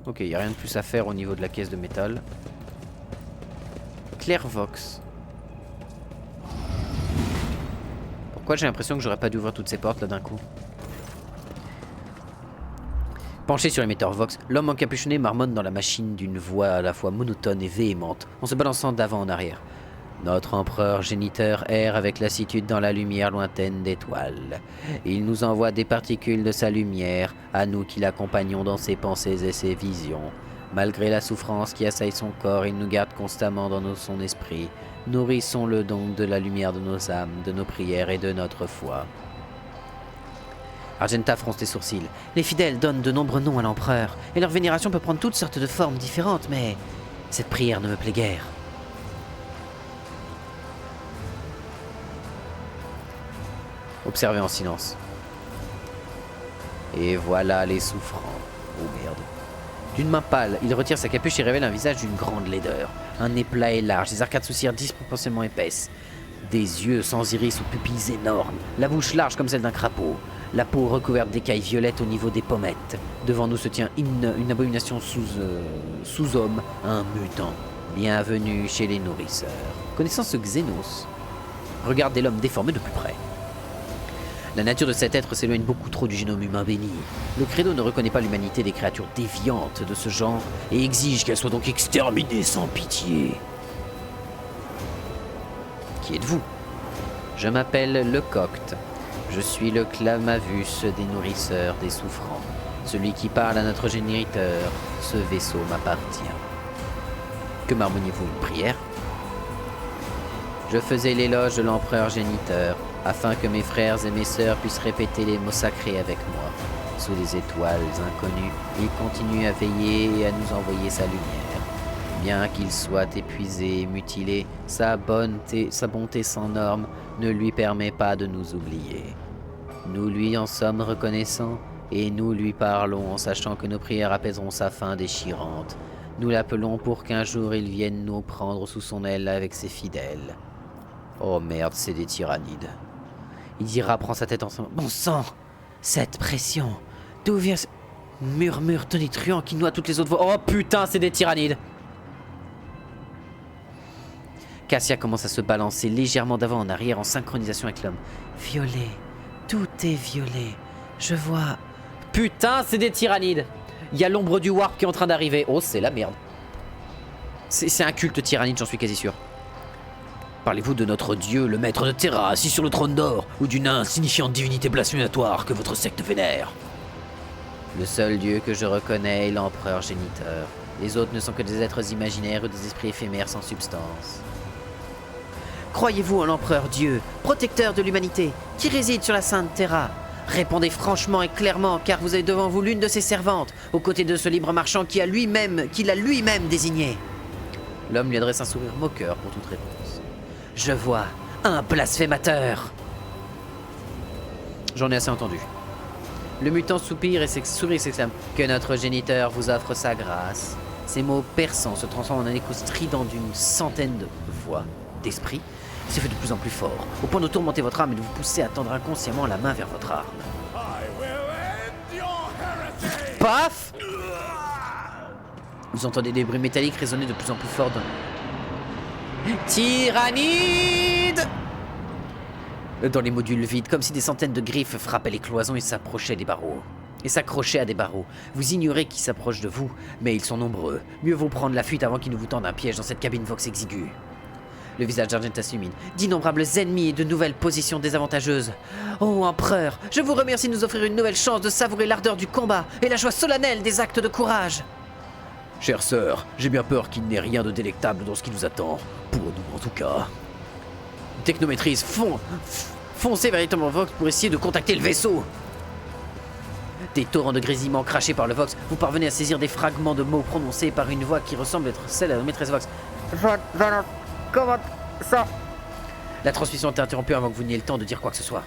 Ok, il n'y a rien de plus à faire au niveau de la caisse de métal. Clairvox. Pourquoi j'ai l'impression que j'aurais pas dû ouvrir toutes ces portes là d'un coup? Penché sur l'émetteur Vox, l'homme encapuchonné marmonne dans la machine d'une voix à la fois monotone et véhémente, en se balançant d'avant en arrière. Notre empereur géniteur erre avec lassitude dans la lumière lointaine d'étoiles. Il nous envoie des particules de sa lumière, à nous qui l'accompagnons dans ses pensées et ses visions. Malgré la souffrance qui assaille son corps, il nous garde constamment dans son esprit. Nourrissons-le donc de la lumière de nos âmes, de nos prières et de notre foi. Argenta fronce les sourcils. Les fidèles donnent de nombreux noms à l'empereur, et leur vénération peut prendre toutes sortes de formes différentes, mais cette prière ne me plaît guère. Observez en silence. Et voilà les souffrants. Oh merde. D'une main pâle, il retire sa capuche et révèle un visage d'une grande laideur. Un nez plat et large, des arcades sourcilières disproportionnellement épaisses. Des yeux sans iris aux pupilles énormes, la bouche large comme celle d'un crapaud. La peau recouverte d'écailles violettes au niveau des pommettes. Devant nous se tient une abomination sous-homme, un mutant. Bienvenue chez les nourrisseurs. Connaissant ce Xenos, regardez l'homme déformé de plus près. La nature de cet être s'éloigne beaucoup trop du génome humain béni. Le credo ne reconnaît pas l'humanité des créatures déviantes de ce genre et exige qu'elles soient donc exterminées sans pitié. Qui êtes-vous? Je m'appelle Lecocte. Je suis le Clamavus des nourrisseurs des souffrants. Celui qui parle à notre géniteur, ce vaisseau m'appartient. Que m'harmoniez-vous, une prière? Je faisais l'éloge de l'empereur géniteur, afin que mes frères et mes sœurs puissent répéter les mots sacrés avec moi. Sous les étoiles inconnues, il continue à veiller et à nous envoyer sa lumière. Bien qu'il soit épuisé et mutilé, sa bonté sans norme ne lui permet pas de nous oublier. Nous lui en sommes reconnaissants, et nous lui parlons en sachant que nos prières apaiseront sa faim déchirante. Nous l'appelons pour qu'un jour il vienne nous prendre sous son aile avec ses fidèles. Oh merde, c'est des tyrannides. Idira prend sa tête en son... Bon sang! Cette pression! D'où vient ce murmure tonitruant qui noie toutes les autres voix? Oh putain, c'est des tyrannides! Cassia commence à se balancer légèrement d'avant en arrière en synchronisation avec l'homme. Violet. Tout est violet. Je vois... Putain, c'est des tyrannides! Il y a l'ombre du warp qui est en train d'arriver. Oh, c'est la merde. C'est un culte tyrannide, j'en suis quasi sûr. Parlez-vous de notre dieu, le maître de Terra, assis sur le trône d'or, ou d'une insignifiante divinité blasphématoire que votre secte vénère? Le seul dieu que je reconnais est l'empereur géniteur. Les autres ne sont que des êtres imaginaires ou des esprits éphémères sans substance. Croyez-vous en l'empereur Dieu, protecteur de l'humanité, qui réside sur la Sainte Terra? Répondez franchement et clairement, car vous avez devant vous l'une de ses servantes, aux côtés de ce libre marchand qu'il a lui-même désigné. L'homme lui adresse un sourire moqueur pour toute réponse. Je vois un blasphémateur. J'en ai assez entendu. Le mutant soupire et sourit et s'exclame. Que notre géniteur vous offre sa grâce. Ces mots perçants se transforment en un écho strident d'une centaine de voix, d'esprits. Il se fait de plus en plus fort, au point de tourmenter votre âme et de vous pousser à tendre inconsciemment la main vers votre arme. Paf! Vous entendez des bruits métalliques résonner de plus en plus fort dans... Tyrannide! Dans les modules vides, comme si des centaines de griffes frappaient les cloisons et s'approchaient des barreaux. Et s'accrochaient à des barreaux. Vous ignorez qui s'approche de vous, mais ils sont nombreux. Mieux vaut prendre la fuite avant qu'ils ne vous tendent un piège dans cette cabine Vox exiguë. Le visage d'Argenta s'illumine. D'innombrables ennemis et de nouvelles positions désavantageuses. Oh, empereur, je vous remercie de nous offrir une nouvelle chance de savourer l'ardeur du combat et la joie solennelle des actes de courage. Chère sœur, j'ai bien peur qu'il n'ait rien de délectable dans ce qui nous attend. Pour nous, en tout cas. Technométrise, foncez véritablement Vox pour essayer de contacter le vaisseau. Des torrents de grésillements crachés par le Vox, vous parvenez à saisir des fragments de mots prononcés par une voix qui ressemble être celle de la maîtresse Vox. Comment ça? La transmission est interrompue avant que vous n'ayez le temps de dire quoi que ce soit.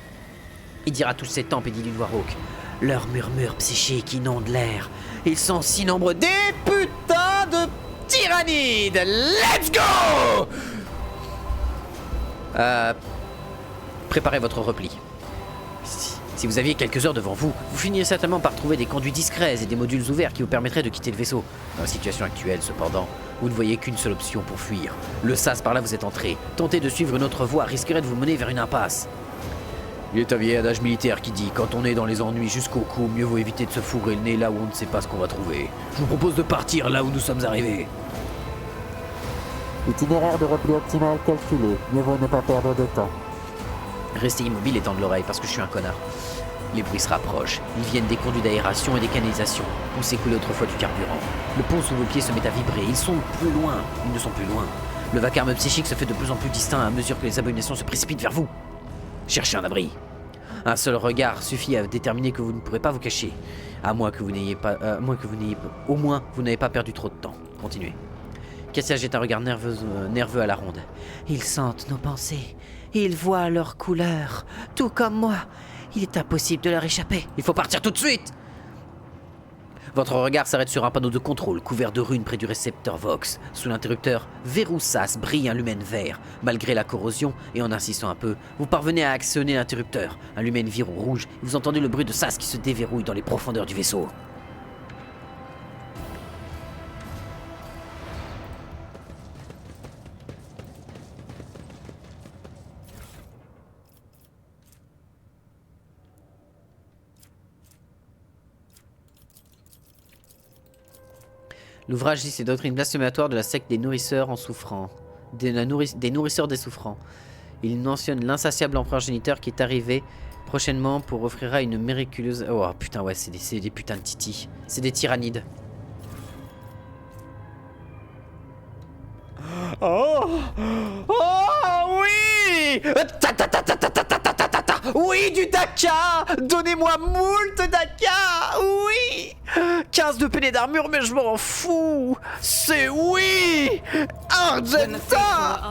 Il dira tous ses tempes et dit d'une voix rauque. Leurs murmures psychiques inondent l'air. Ils sont si nombreux. Des putains de tyrannides! Let's go! Préparez votre repli. Si vous aviez quelques heures devant vous, vous finiriez certainement par trouver des conduits discrets et des modules ouverts qui vous permettraient de quitter le vaisseau. Dans la situation actuelle, cependant, vous ne voyez qu'une seule option pour fuir. Le sas par là vous êtes entré. Tenter de suivre une autre voie risquerait de vous mener vers une impasse. Il est un vieil adage militaire qui dit « Quand on est dans les ennuis jusqu'au cou, mieux vaut éviter de se fourrer le nez là où on ne sait pas ce qu'on va trouver. » Je vous propose de partir là où nous sommes arrivés. Itinéraire de repli optimal calculé. Mieux vaut ne pas perdre de temps. Restez immobile et tendre l'oreille parce que je suis un connard. Les bruits se rapprochent. Ils viennent des conduits d'aération et des canalisations. On s'écoulait autrefois du carburant. Le pont sous vos pieds se met à vibrer. Ils sont plus loin. Ils ne sont plus loin. Le vacarme psychique se fait de plus en plus distinct à mesure que les abominations se précipitent vers vous. Cherchez un abri. Un seul regard suffit à déterminer que vous ne pourrez pas vous cacher. À moins que vous n'ayez pas... au moins, vous n'avez pas perdu trop de temps. Continuez. Cassia jette un regard nerveux à la ronde. Ils sentent nos pensées. Ils voient leurs couleurs. Tout comme moi. Il est impossible de leur échapper. Il faut partir tout de suite! Votre regard s'arrête sur un panneau de contrôle couvert de runes près du récepteur Vox. Sous l'interrupteur, Veroussas brille un lumen vert. Malgré la corrosion, et en insistant un peu, vous parvenez à actionner l'interrupteur. Un lumen vire au rouge, et vous entendez le bruit de Sas qui se déverrouille dans les profondeurs du vaisseau. L'ouvrage lit les doctrines blasphématoires de la secte des nourrisseurs en souffrant. Des nourrisseurs des souffrants. Il mentionne l'insatiable empereur géniteur qui est arrivé prochainement pour offrir une miraculeuse... Oh putain ouais, c'est des putains de titis. C'est des tyrannides. Oh! Oh oui! Oui, du Daka! Donnez-moi moult Daka! Oui! 15 de peiné d'armure, mais je m'en fous! C'est oui! Argenta!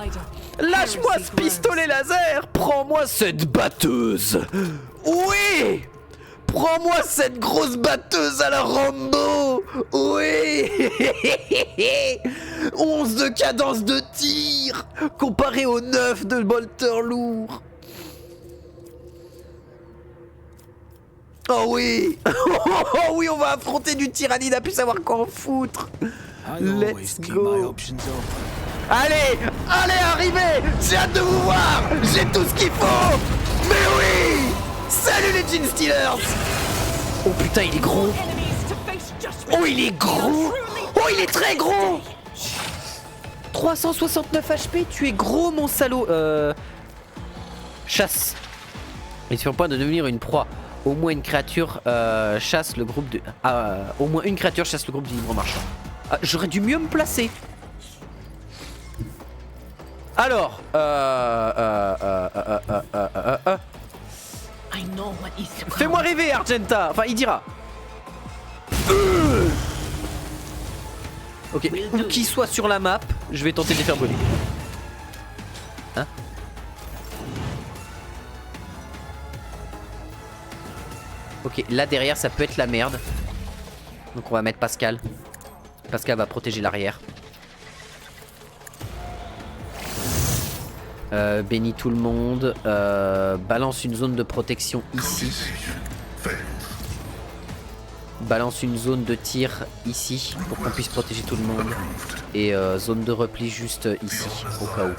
Lâche-moi ce pistolet laser! Prends-moi cette batteuse! Oui! Prends-moi cette grosse batteuse à la Rambo! Oui! 11 de cadence de tir! Comparé aux 9 de bolter lourd! Oh oui! Oh oui, on va affronter du tyrannide à plus savoir quoi en foutre! Let's go! Allez! Allez, arrivez! J'ai hâte de vous voir! J'ai tout ce qu'il faut! Mais oui! Salut les Gene Stealers! Oh putain, il est gros! Oh, il est gros! Oh, il est très gros! 369 HP, tu es gros, mon salaud! Chasse. Il sur le point de devenir une proie. Au moins une créature chasse le groupe de... au moins une créature chasse le groupe du libre marchand. J'aurais dû mieux me placer. Alors, fais-moi rêver, Argenta. Enfin, il dira. Ok, où qu'il soit sur la map, je vais tenter de les faire brûler. Hein? Ok, là derrière ça peut être la merde. Donc on va mettre Pascal. Pascal va protéger l'arrière. Bénis tout le monde. Balance une zone de protection ici. Balance une zone de tir ici pour qu'on puisse protéger tout le monde. Et zone de repli juste ici au cas où.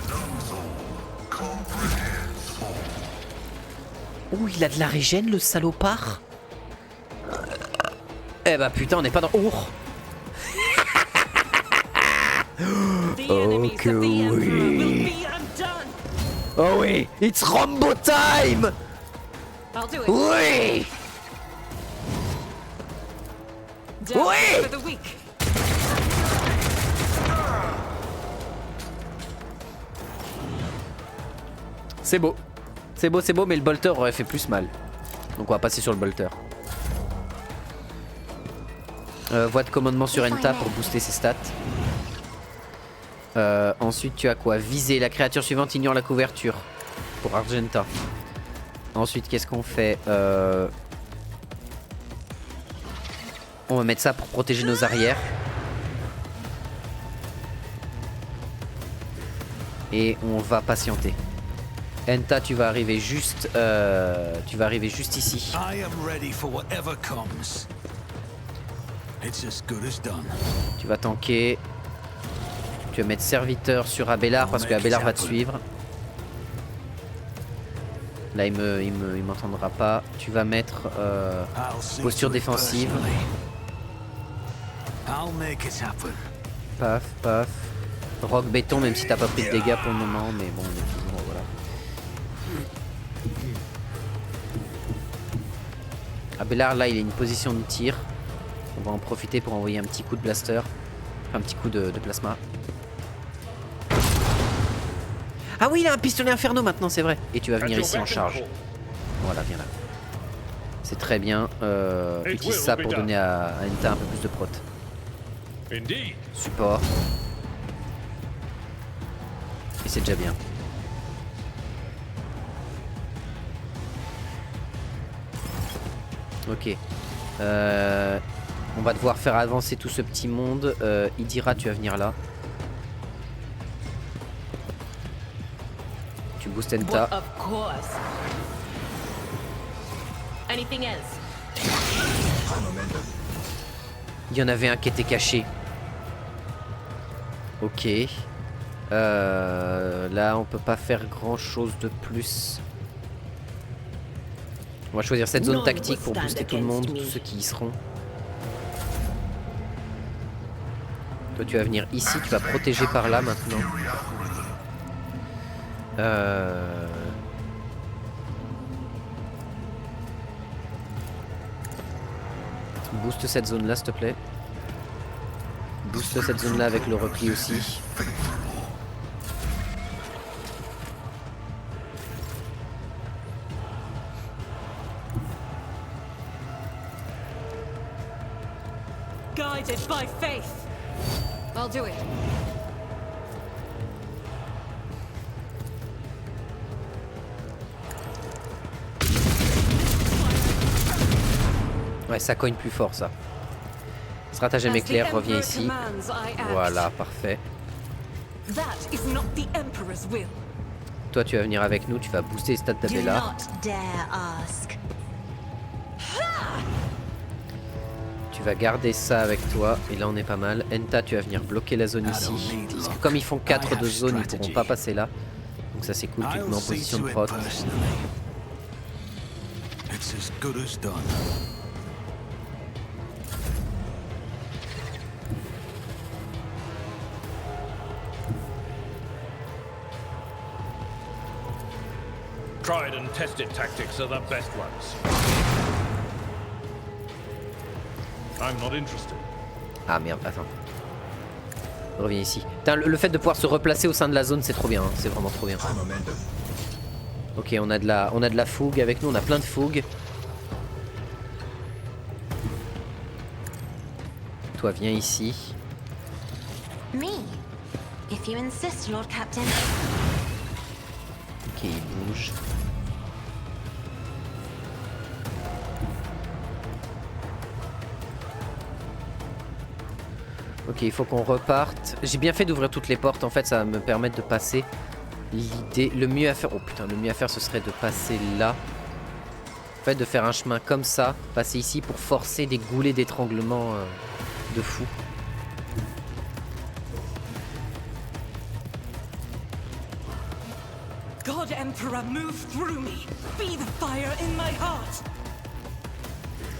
Oh, il a de la régène le salopard. Eh bah putain, on n'est pas dans... Oh, oh que oui. Oh oui, it's Rambo time. Oui. Oui. C'est beau. C'est beau, c'est beau, mais le bolter aurait fait plus mal. Donc on va passer sur le bolter. Voie de commandement sur Enta pour booster ses stats. Ensuite tu as quoi? Viser. La créature suivante ignore la couverture. Pour Argenta. Ensuite qu'est-ce qu'on fait? On va mettre ça pour protéger nos arrières. Et on va patienter. Enta, tu vas arriver juste ici. Tu vas tanker. Tu vas mettre serviteur sur Abelard parce que Abelard va te suivre. Là il m'entendra pas. Tu vas mettre posture défensive. Paf, paf. Rock béton, même si t'as pas pris de dégâts pour le moment, mais bon, on est toujours, voilà. Abelard, là, il a une position de tir. On va en profiter pour envoyer un petit coup de blaster. Enfin, un petit coup de plasma. Ah oui, il a un pistolet inferno maintenant, c'est vrai. Et tu vas At venir your ici en beck and charge. call. Voilà, viens là. C'est très bien. Utilise ça pour donner à Enta un peu plus de prot. Indeed. Support. Et c'est déjà bien. Ok. On va devoir faire avancer tout ce petit monde. Idira, tu vas venir là. Tu boostes Enta. Of course. Anything else? Il y en avait un qui était caché. Ok. Là, on peut pas faire grand chose de plus. On va choisir cette zone tactique pour booster tout le monde, tous ceux qui y seront. Toi, tu vas venir ici, tu vas protéger par là maintenant. Booste cette zone là, s'il te plaît. Booste cette zone là avec le repli aussi. Guided by faith. I'll do it. Ouais, ça cogne plus fort ça. Stratagème éclair, reviens ici. Voilà, parfait. That is not the Emperor's will. Toi, tu vas venir avec nous, tu vas booster les stats Do d'Abella. not dare ask. Tu vas garder ça avec toi, et là on est pas mal. Enta, tu vas venir bloquer la zone ici. Parce que comme ils font 4 de zone, ils pourront pas passer là. Donc ça c'est cool, tu te mets en position de prot. It's as good as done. Tried and tested tactics are the best ones. I'm not interested. Ah merde, attends. Reviens ici. Putain, le fait de pouvoir se replacer au sein de la zone, c'est trop bien, hein. C'est vraiment trop bien. Ok, on a de la fougue avec nous, on a plein de fougue. Toi, viens ici. Me? If you insist, Lord Captain. Ok, il bouge. Ok, il faut qu'on reparte. J'ai bien fait d'ouvrir toutes les portes, en fait, ça va me permettre de passer. L'idée, le mieux à faire... Oh putain, le mieux à faire, ce serait de passer là. En fait, de faire un chemin comme ça, passer ici pour forcer des goulets d'étranglement de fou. God Emperor, move through me. Be the fire in my heart.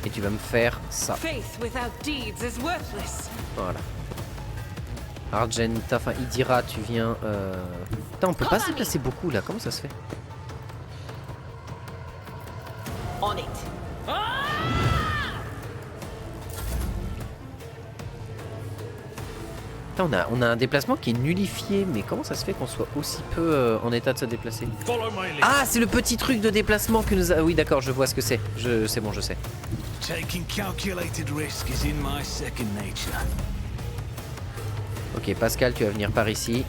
Et tu vas me faire ça. Faith without deeds is worthless. Voilà. Argenta, enfin Idira, tu viens... Putain, on peut pas se déplacer beaucoup là, comment ça se fait? On it. Putain, on a un déplacement qui est nullifié, mais comment ça se fait qu'on soit aussi peu en état de se déplacer? Follow my lead. Ah, c'est le petit truc de déplacement que nous a... Oui, d'accord, je vois ce que c'est. C'est bon, je sais. Taking calculated risk is in my second nature. Ok, Pascal, tu vas venir par ici.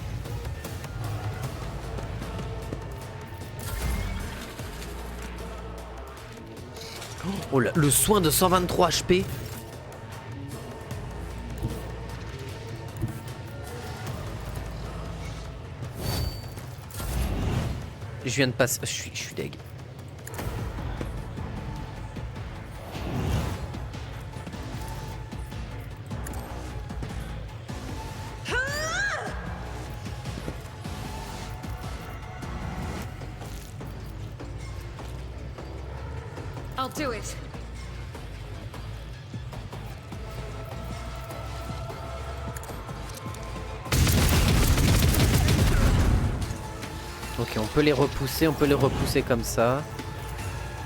Oh là, le soin de 123 HP. Je viens de passer... Je suis deg. I'll do it. Ok, on peut les repousser comme ça.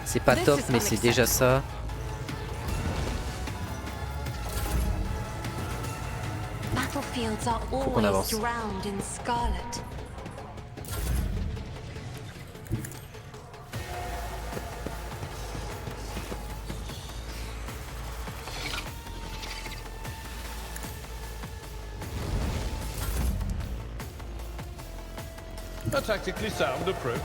C'est pas top, mais c'est déjà ça. Battlefields are qu'on avance. always drowned in scarlet. A tactically sound approach.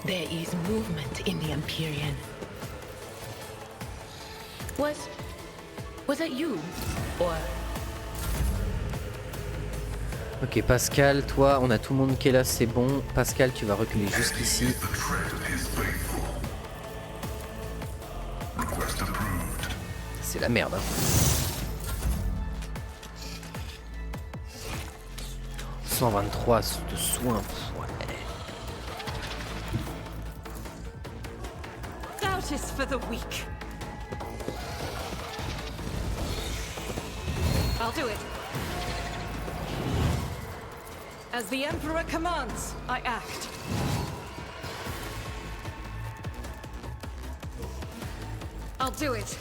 There is movement in the Empyrean. Was that you? Or Ok, Pascal, toi, on a tout le monde qui est là, c'est bon. Pascal, tu vas reculer jusqu'ici. C'est la merde, hein. « 123 de soins. Ouais. Doubt is for the weak. I'll do it. As the Emperor commands, I act. I'll do it.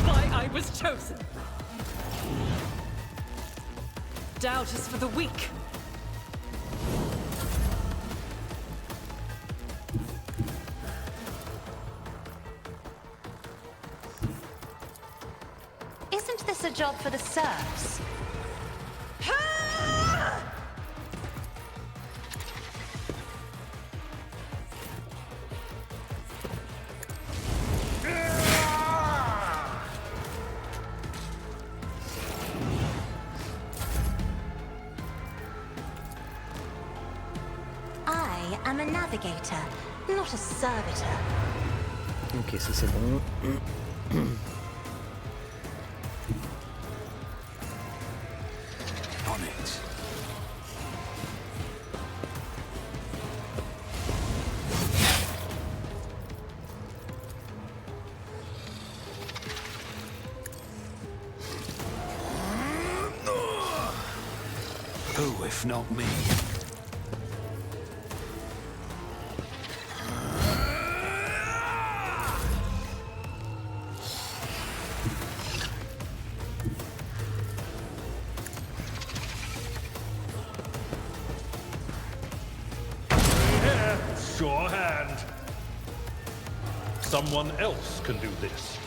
Why I was chosen. Doubt is for the weak. Isn't this a job for the serfs? I am a navigator, not a servitor. Ok, ça c'est bon. On it. Who, if not me? Sure hand. Someone else can do this.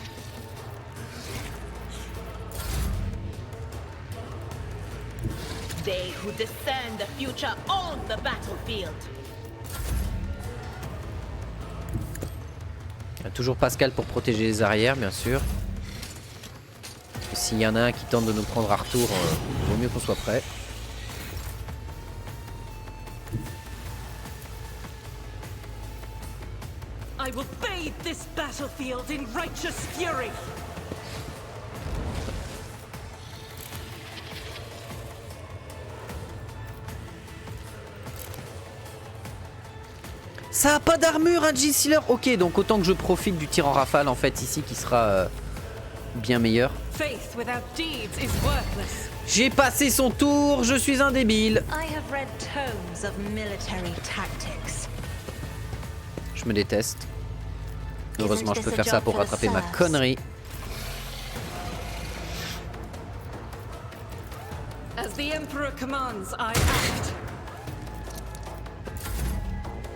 they who discern the future on the battlefield. Il y a toujours Pascal pour protéger les arrières, bien sûr. Et s'il y en a un qui tente de nous prendre à retour, vaut mieux qu'on soit prêt. I will bathe this battlefield in righteous fury. Ça a pas d'armure, un G-Sealer. Ok, donc autant que je profite du tir en rafale en fait ici qui sera bien meilleur. Faith without deeds is worthless. J'ai passé son tour, je suis un débile. I have read tomes of military tactics. Je me déteste. Heureusement, je peux faire ça pour rattraper ma connerie. As the Emperor commands, I act.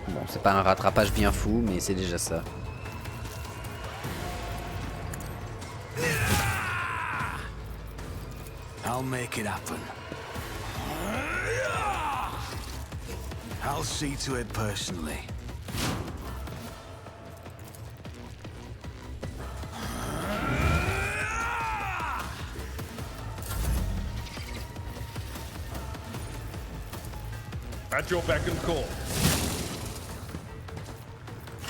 Bon, c'est pas un rattrapage bien fou, mais c'est déjà ça. I'll make it happen. I'll see to it personally. At your beck and call.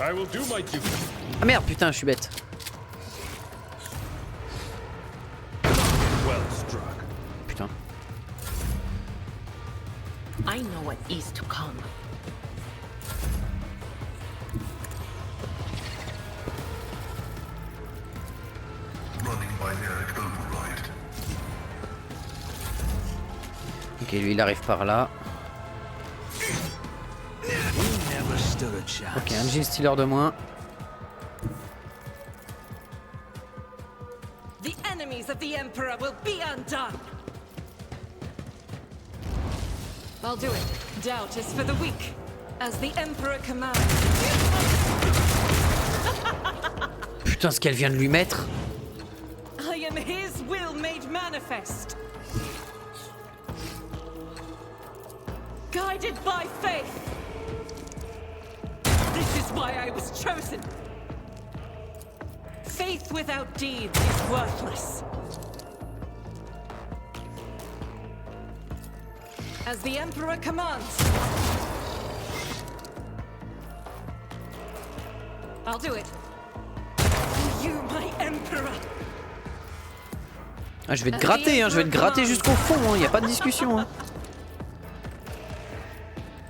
I will do my duty. Ah merde, putain, je suis bête. Well struck. Putain. I know what is to come. Ok, lui il arrive par là. Never stood a chance. Ok, un G-Stealer de moins. The enemies of the Emperor will be undone. I'll do it. Doubt is for the weak. As the Emperor commands. Putain, ce qu'elle vient de lui mettre. I am his will made manifest. Guided by faith. This is why I was chosen. Faith without deeds is worthless. As the Emperor commands. I'll do it. For you, my Emperor. Ah, je vais te gratter, hein, je vais te gratter jusqu'au fond, hein, y a pas de discussion. Hein.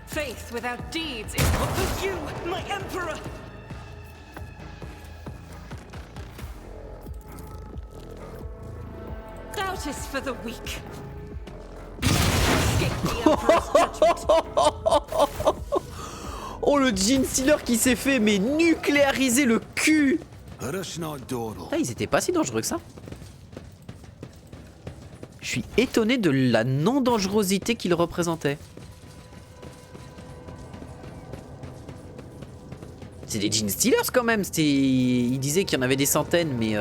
Faith without deeds is what for you, my Emperor. Doubt is for the weak. Escape the Emperor's judgment. Oh, le Gene Stealer qui s'est fait mais nucléariser le cul. Let us not dawdle. Ah, ils étaient pas si dangereux que ça. Je suis étonné de la non-dangerosité qu'ils représentaient. C'est des Gene Stealers quand même. Ils disaient qu'il y en avait des centaines, mais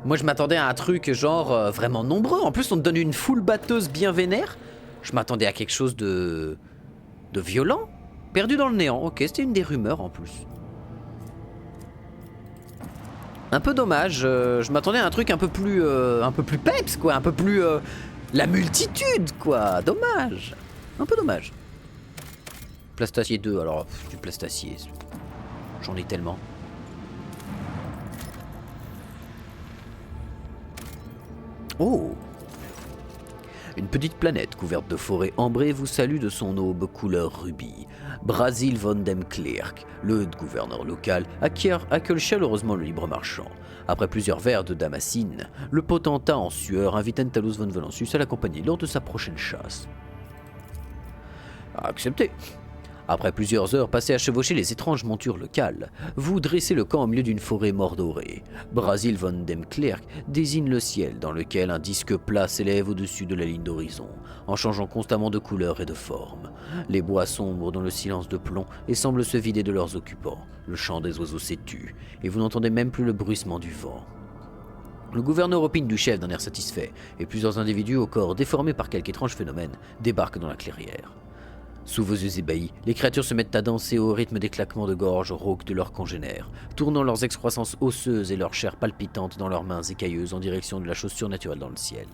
moi je m'attendais à un truc genre vraiment nombreux. En plus on te donne une foule batteuse bien vénère. Je m'attendais à quelque chose de violent. Perdu dans le néant. Ok, c'était une des rumeurs en plus. Un peu dommage. Je m'attendais à un truc un peu plus peps quoi, un peu plus la multitude quoi. Dommage. Un peu dommage. Plastacier 2, alors du plastacier, j'en ai tellement. Oh! Une petite planète couverte de forêts ambrées vous salue de son aube couleur rubis. Brasil von dem Klerk, le gouverneur local, accueille chaleureusement le libre marchand. Après plusieurs verres de damascine, le potentat en sueur invite Entalus von Valancius à l'accompagner lors de sa prochaine chasse. Accepté. Après plusieurs heures passées à chevaucher les étranges montures locales, vous dressez le camp au milieu d'une forêt mordorée. Brasil von dem Klerk désigne le ciel dans lequel un disque plat s'élève au-dessus de la ligne d'horizon, en changeant constamment de couleur et de forme. Les bois sombrent dans le silence de plomb et semblent se vider de leurs occupants. Le chant des oiseaux s'est tu, et vous n'entendez même plus le bruissement du vent. Le gouverneur opine du chef d'un air satisfait, et plusieurs individus au corps déformés par quelque étrange phénomène débarquent dans la clairière. Sous vos yeux ébahis, les créatures se mettent à danser au rythme des claquements de gorge rauques de leurs congénères, tournant leurs excroissances osseuses et leur chair palpitante dans leurs mains écailleuses en direction de la chose surnaturelle dans le ciel.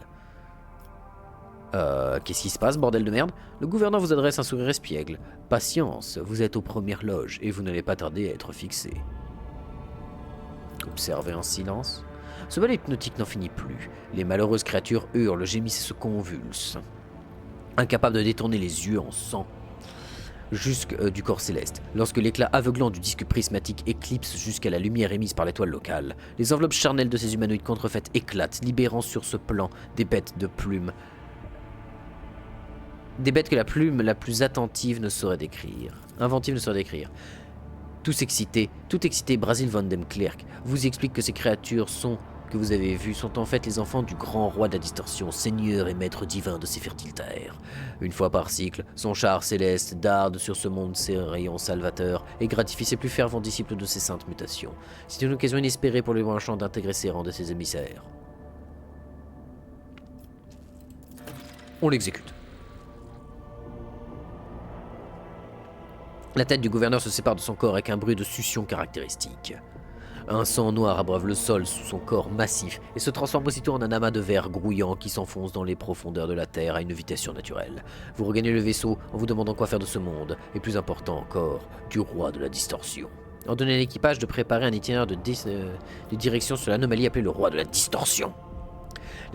Qu'est-ce qui se passe, bordel de merde? Le gouverneur vous adresse un sourire espiègle. Patience, vous êtes aux premières loges et vous n'allez pas tarder à être fixé. Observez en silence. Ce bal hypnotique n'en finit plus. Les malheureuses créatures hurlent, gémissent et se convulsent. Incapables de détourner les yeux en sang jusque du corps céleste. Lorsque l'éclat aveuglant du disque prismatique éclipse jusqu'à la lumière émise par l'étoile locale, les enveloppes charnelles de ces humanoïdes contrefaits éclatent, libérant sur ce plan des bêtes de plumes. Des bêtes que la plume la plus attentive ne saurait décrire. Inventive ne saurait décrire. Tout excité, Brasil von dem Klerk vous explique que ces créatures que vous avez vues sont en fait les enfants du grand roi de la distorsion, seigneur et maître divin de ces fertiles terres. Une fois par cycle, son char céleste darde sur ce monde ses rayons salvateurs et gratifie ses plus fervents disciples de ses saintes mutations. C'est une occasion inespérée pour les marchands d'intégrer ses rangs de ses émissaires. On l'exécute. La tête du gouverneur se sépare de son corps avec un bruit de succion caractéristique. Un sang noir abreuve le sol sous son corps massif et se transforme aussitôt en un amas de verre grouillant qui s'enfonce dans les profondeurs de la Terre à une vitesse surnaturelle. Vous regagnez le vaisseau en vous demandant quoi faire de ce monde, et plus important encore, du roi de la distorsion. Ordonnez à l'équipage de préparer un itinéraire de direction sur l'anomalie appelée le roi de la distorsion.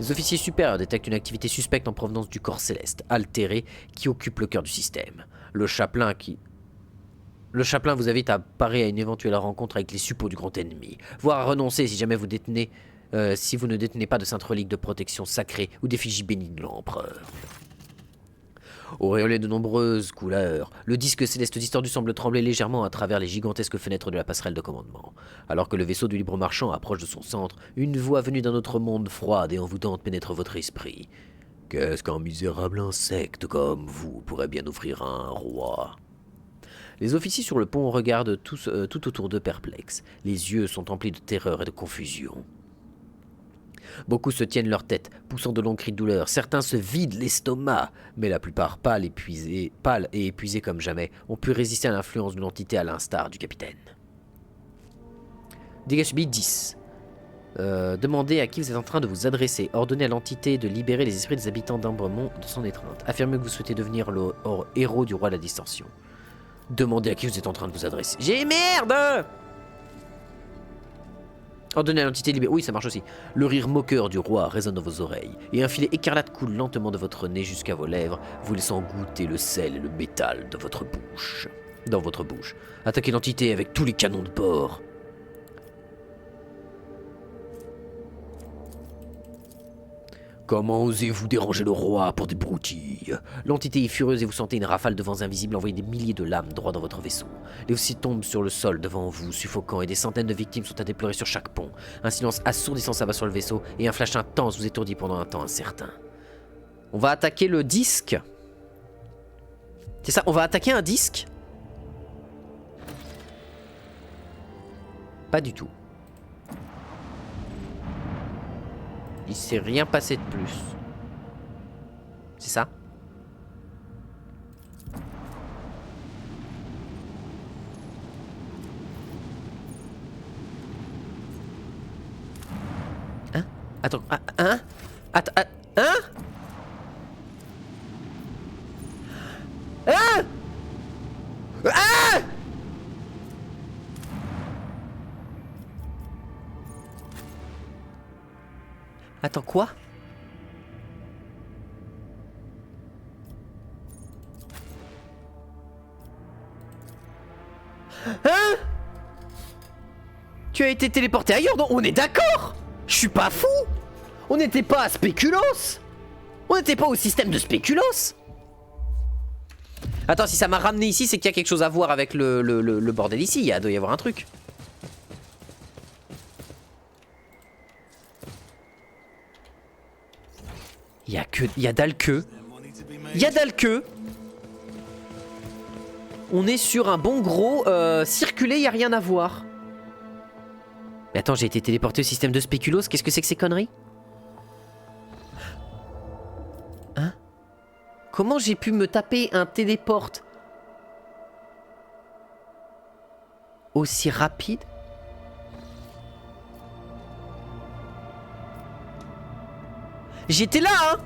Les officiers supérieurs détectent une activité suspecte en provenance du corps céleste, altéré, qui occupe le cœur du système. Le chapelain vous invite à parer à une éventuelle rencontre avec les suppôts du grand ennemi, voire à renoncer si jamais vous ne détenez pas de sainte relique de protection sacrée ou d'effigie bénie de l'empereur. Auréolé de nombreuses couleurs, le disque céleste distordu semble trembler légèrement à travers les gigantesques fenêtres de la passerelle de commandement. Alors que le vaisseau du libre marchand approche de son centre, une voix venue d'un autre monde froide et envoûtante pénètre votre esprit. Qu'est-ce qu'un misérable insecte comme vous pourrait bien offrir à un roi ? Les officiers sur le pont regardent tout autour d'eux perplexes. Les yeux sont emplis de terreur et de confusion. Beaucoup se tiennent leur tête, poussant de longs cris de douleur. Certains se vident l'estomac, mais la plupart, pâles et épuisés comme jamais, ont pu résister à l'influence d'une entité à l'instar du capitaine. Dégâts subis 10. Demandez à qui vous êtes en train de vous adresser. Ordonnez à l'entité de libérer les esprits des habitants d'Ambremont de son étreinte. Affirmez que vous souhaitez devenir le héros du roi de la distorsion. Demandez à qui vous êtes en train de vous adresser. J'ai merde! Ordonnez à l'entité libérée. Oui, ça marche aussi. Le rire moqueur du roi résonne dans vos oreilles, et un filet écarlate coule lentement de votre nez jusqu'à vos lèvres, vous laissant goûter le sel et le métal de votre bouche. Dans votre bouche. Attaquez l'entité avec tous les canons de bord. Comment osez-vous déranger le roi pour des broutilles? L'entité est furieuse et vous sentez une rafale de vents invisibles envoyer des milliers de lames droit dans votre vaisseau. Les aussi tombent sur le sol devant vous, suffocant, et des centaines de victimes sont à déplorer sur chaque pont. Un silence assourdissant s'abat sur le vaisseau, et un flash intense vous étourdit pendant un temps incertain. On va attaquer le disque. C'est ça, on va attaquer un disque? Pas du tout. Il s'est rien passé de plus. C'est ça? Hein? Attends, hein? Attends, hein? Hein? Ah! Attends, quoi? Hein? Tu as été téléporté ailleurs, donc on est d'accord? Je suis pas fou? On n'était pas à Spéculos? On n'était pas au système de Spéculos? Attends, si ça m'a ramené ici, c'est qu'il y a quelque chose à voir avec le bordel ici. Il doit y avoir un truc. Il y a dalle que. Il y a dalle que. On est sur un bon gros circuler, il n'y a rien à voir. Mais attends, j'ai été téléporté au système de Spéculos. Qu'est-ce que c'est que ces conneries? Hein? Comment j'ai pu me taper un téléporte aussi rapide? J'étais là, hein?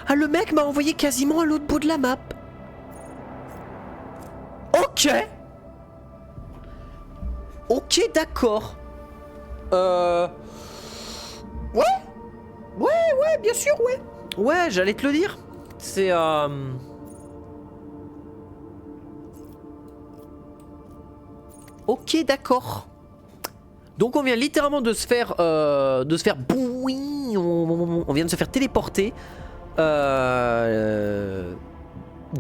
Ah, le mec m'a envoyé quasiment à l'autre bout de la map. Ok. Ok, d'accord. Ouais. Ouais, bien sûr, ouais. Ouais, j'allais te le dire. C'est, Ok, d'accord. Donc on vient littéralement de se faire on vient de se faire téléporter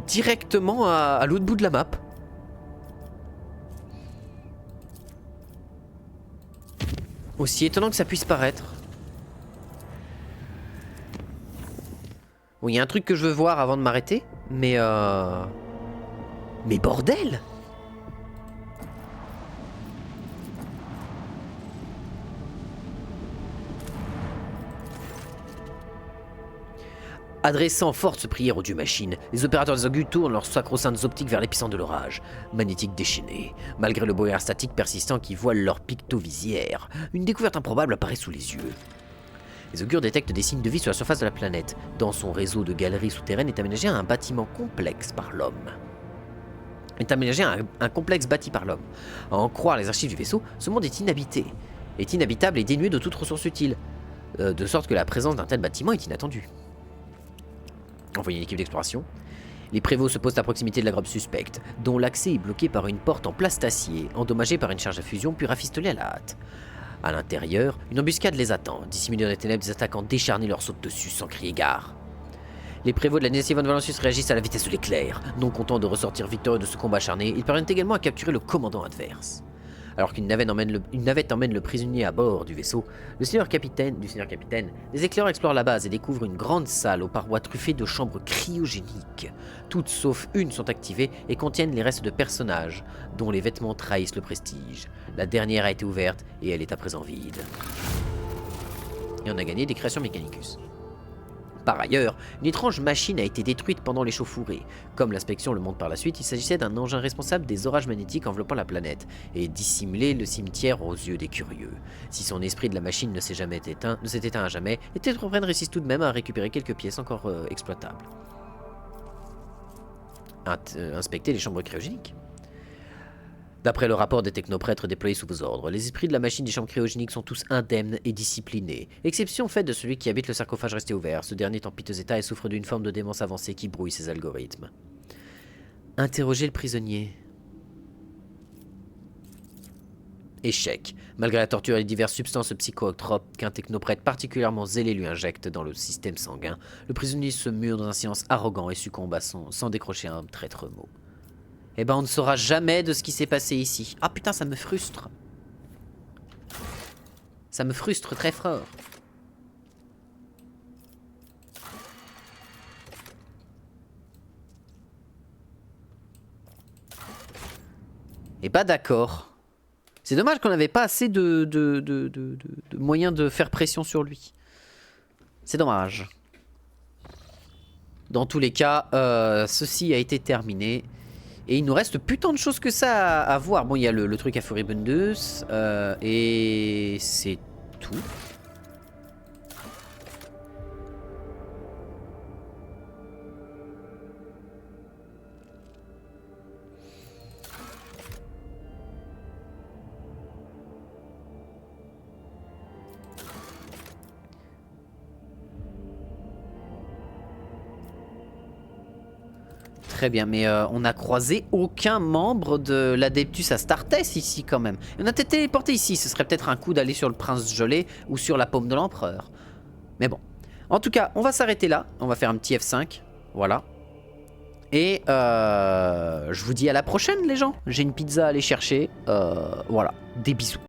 directement à l'autre bout de la map. Aussi étonnant que ça puisse paraître. Bon, il y a un truc que je veux voir avant de m'arrêter, mais bordel! Adressant forte prière aux dieux machines, les opérateurs des Augures tournent leurs sacro-saintes optiques vers l'épicentre de l'orage. Magnétique déchaîné, malgré le brouillard statique persistant qui voile leur pictovisière, une découverte improbable apparaît sous les yeux. Les Augures détectent des signes de vie sur la surface de la planète. Dans son réseau de galeries souterraines est aménagé un bâtiment complexe par l'homme. Un complexe bâti par l'homme. À en croire les archives du vaisseau, ce monde est inhabitable et dénué de toute ressource utile, de sorte que la présence d'un tel bâtiment est inattendue. Envoyez une équipe d'exploration. Les prévôts se posent à proximité de la grotte suspecte, dont l'accès est bloqué par une porte en plastacier, endommagée par une charge à fusion puis rafistolée à la hâte. À l'intérieur, une embuscade les attend. Dissimulés dans les ténèbres, des attaquants décharnés leur sautent dessus sans crier gare. Les prévôts de la Nation von Valancius réagissent à la vitesse de l'éclair. Non contents de ressortir victorieux de ce combat acharné, ils parviennent également à capturer le commandant adverse. Alors qu'une navette emmène le prisonnier à bord du vaisseau, du seigneur capitaine, les éclaireurs explorent la base et découvrent une grande salle aux parois truffées de chambres cryogéniques. Toutes sauf une sont activées et contiennent les restes de personnages, dont les vêtements trahissent le prestige. La dernière a été ouverte et elle est à présent vide. Et on a gagné des créations Mechanicus. Par ailleurs, une étrange machine a été détruite pendant l'échauffourée. Comme l'inspection le montre par la suite, il s'agissait d'un engin responsable des orages magnétiques enveloppant la planète, et dissimulait le cimetière aux yeux des curieux. Si son esprit de la machine ne s'est éteint à jamais, les Technoprènes réussissent tout de même à récupérer quelques pièces encore exploitables. Inspecter les chambres cryogéniques. D'après le rapport des technoprêtres déployés sous vos ordres, les esprits de la machine des chambres cryogéniques sont tous indemnes et disciplinés. Exception faite de celui qui habite le sarcophage resté ouvert. Ce dernier est en piteux état et souffre d'une forme de démence avancée qui brouille ses algorithmes. Interroger le prisonnier. Échec. Malgré la torture et les diverses substances psychotropes qu'un technoprêtre particulièrement zélé lui injecte dans le système sanguin, le prisonnier se mure dans un silence arrogant et succombe sans décrocher un traître mot. Eh ben on ne saura jamais de ce qui s'est passé ici. Ah putain, ça me frustre. Ça me frustre très fort. Et pas d'accord. C'est dommage qu'on n'avait pas assez de moyens de faire pression sur lui. C'est dommage. Dans tous les cas, ceci a été terminé. Et il nous reste plus tant de choses que ça à voir. Bon, il y a le truc à Furibundus. Et c'est tout. Très bien, mais on n'a croisé aucun membre de l'Adeptus Astartes ici quand même. On a été téléporté ici, ce serait peut-être un coup d'aller sur le prince gelé ou sur la paume de l'empereur. Mais bon, en tout cas, on va s'arrêter là, on va faire un petit F5, voilà. Et je vous dis à la prochaine les gens, j'ai une pizza à aller chercher, voilà, des bisous.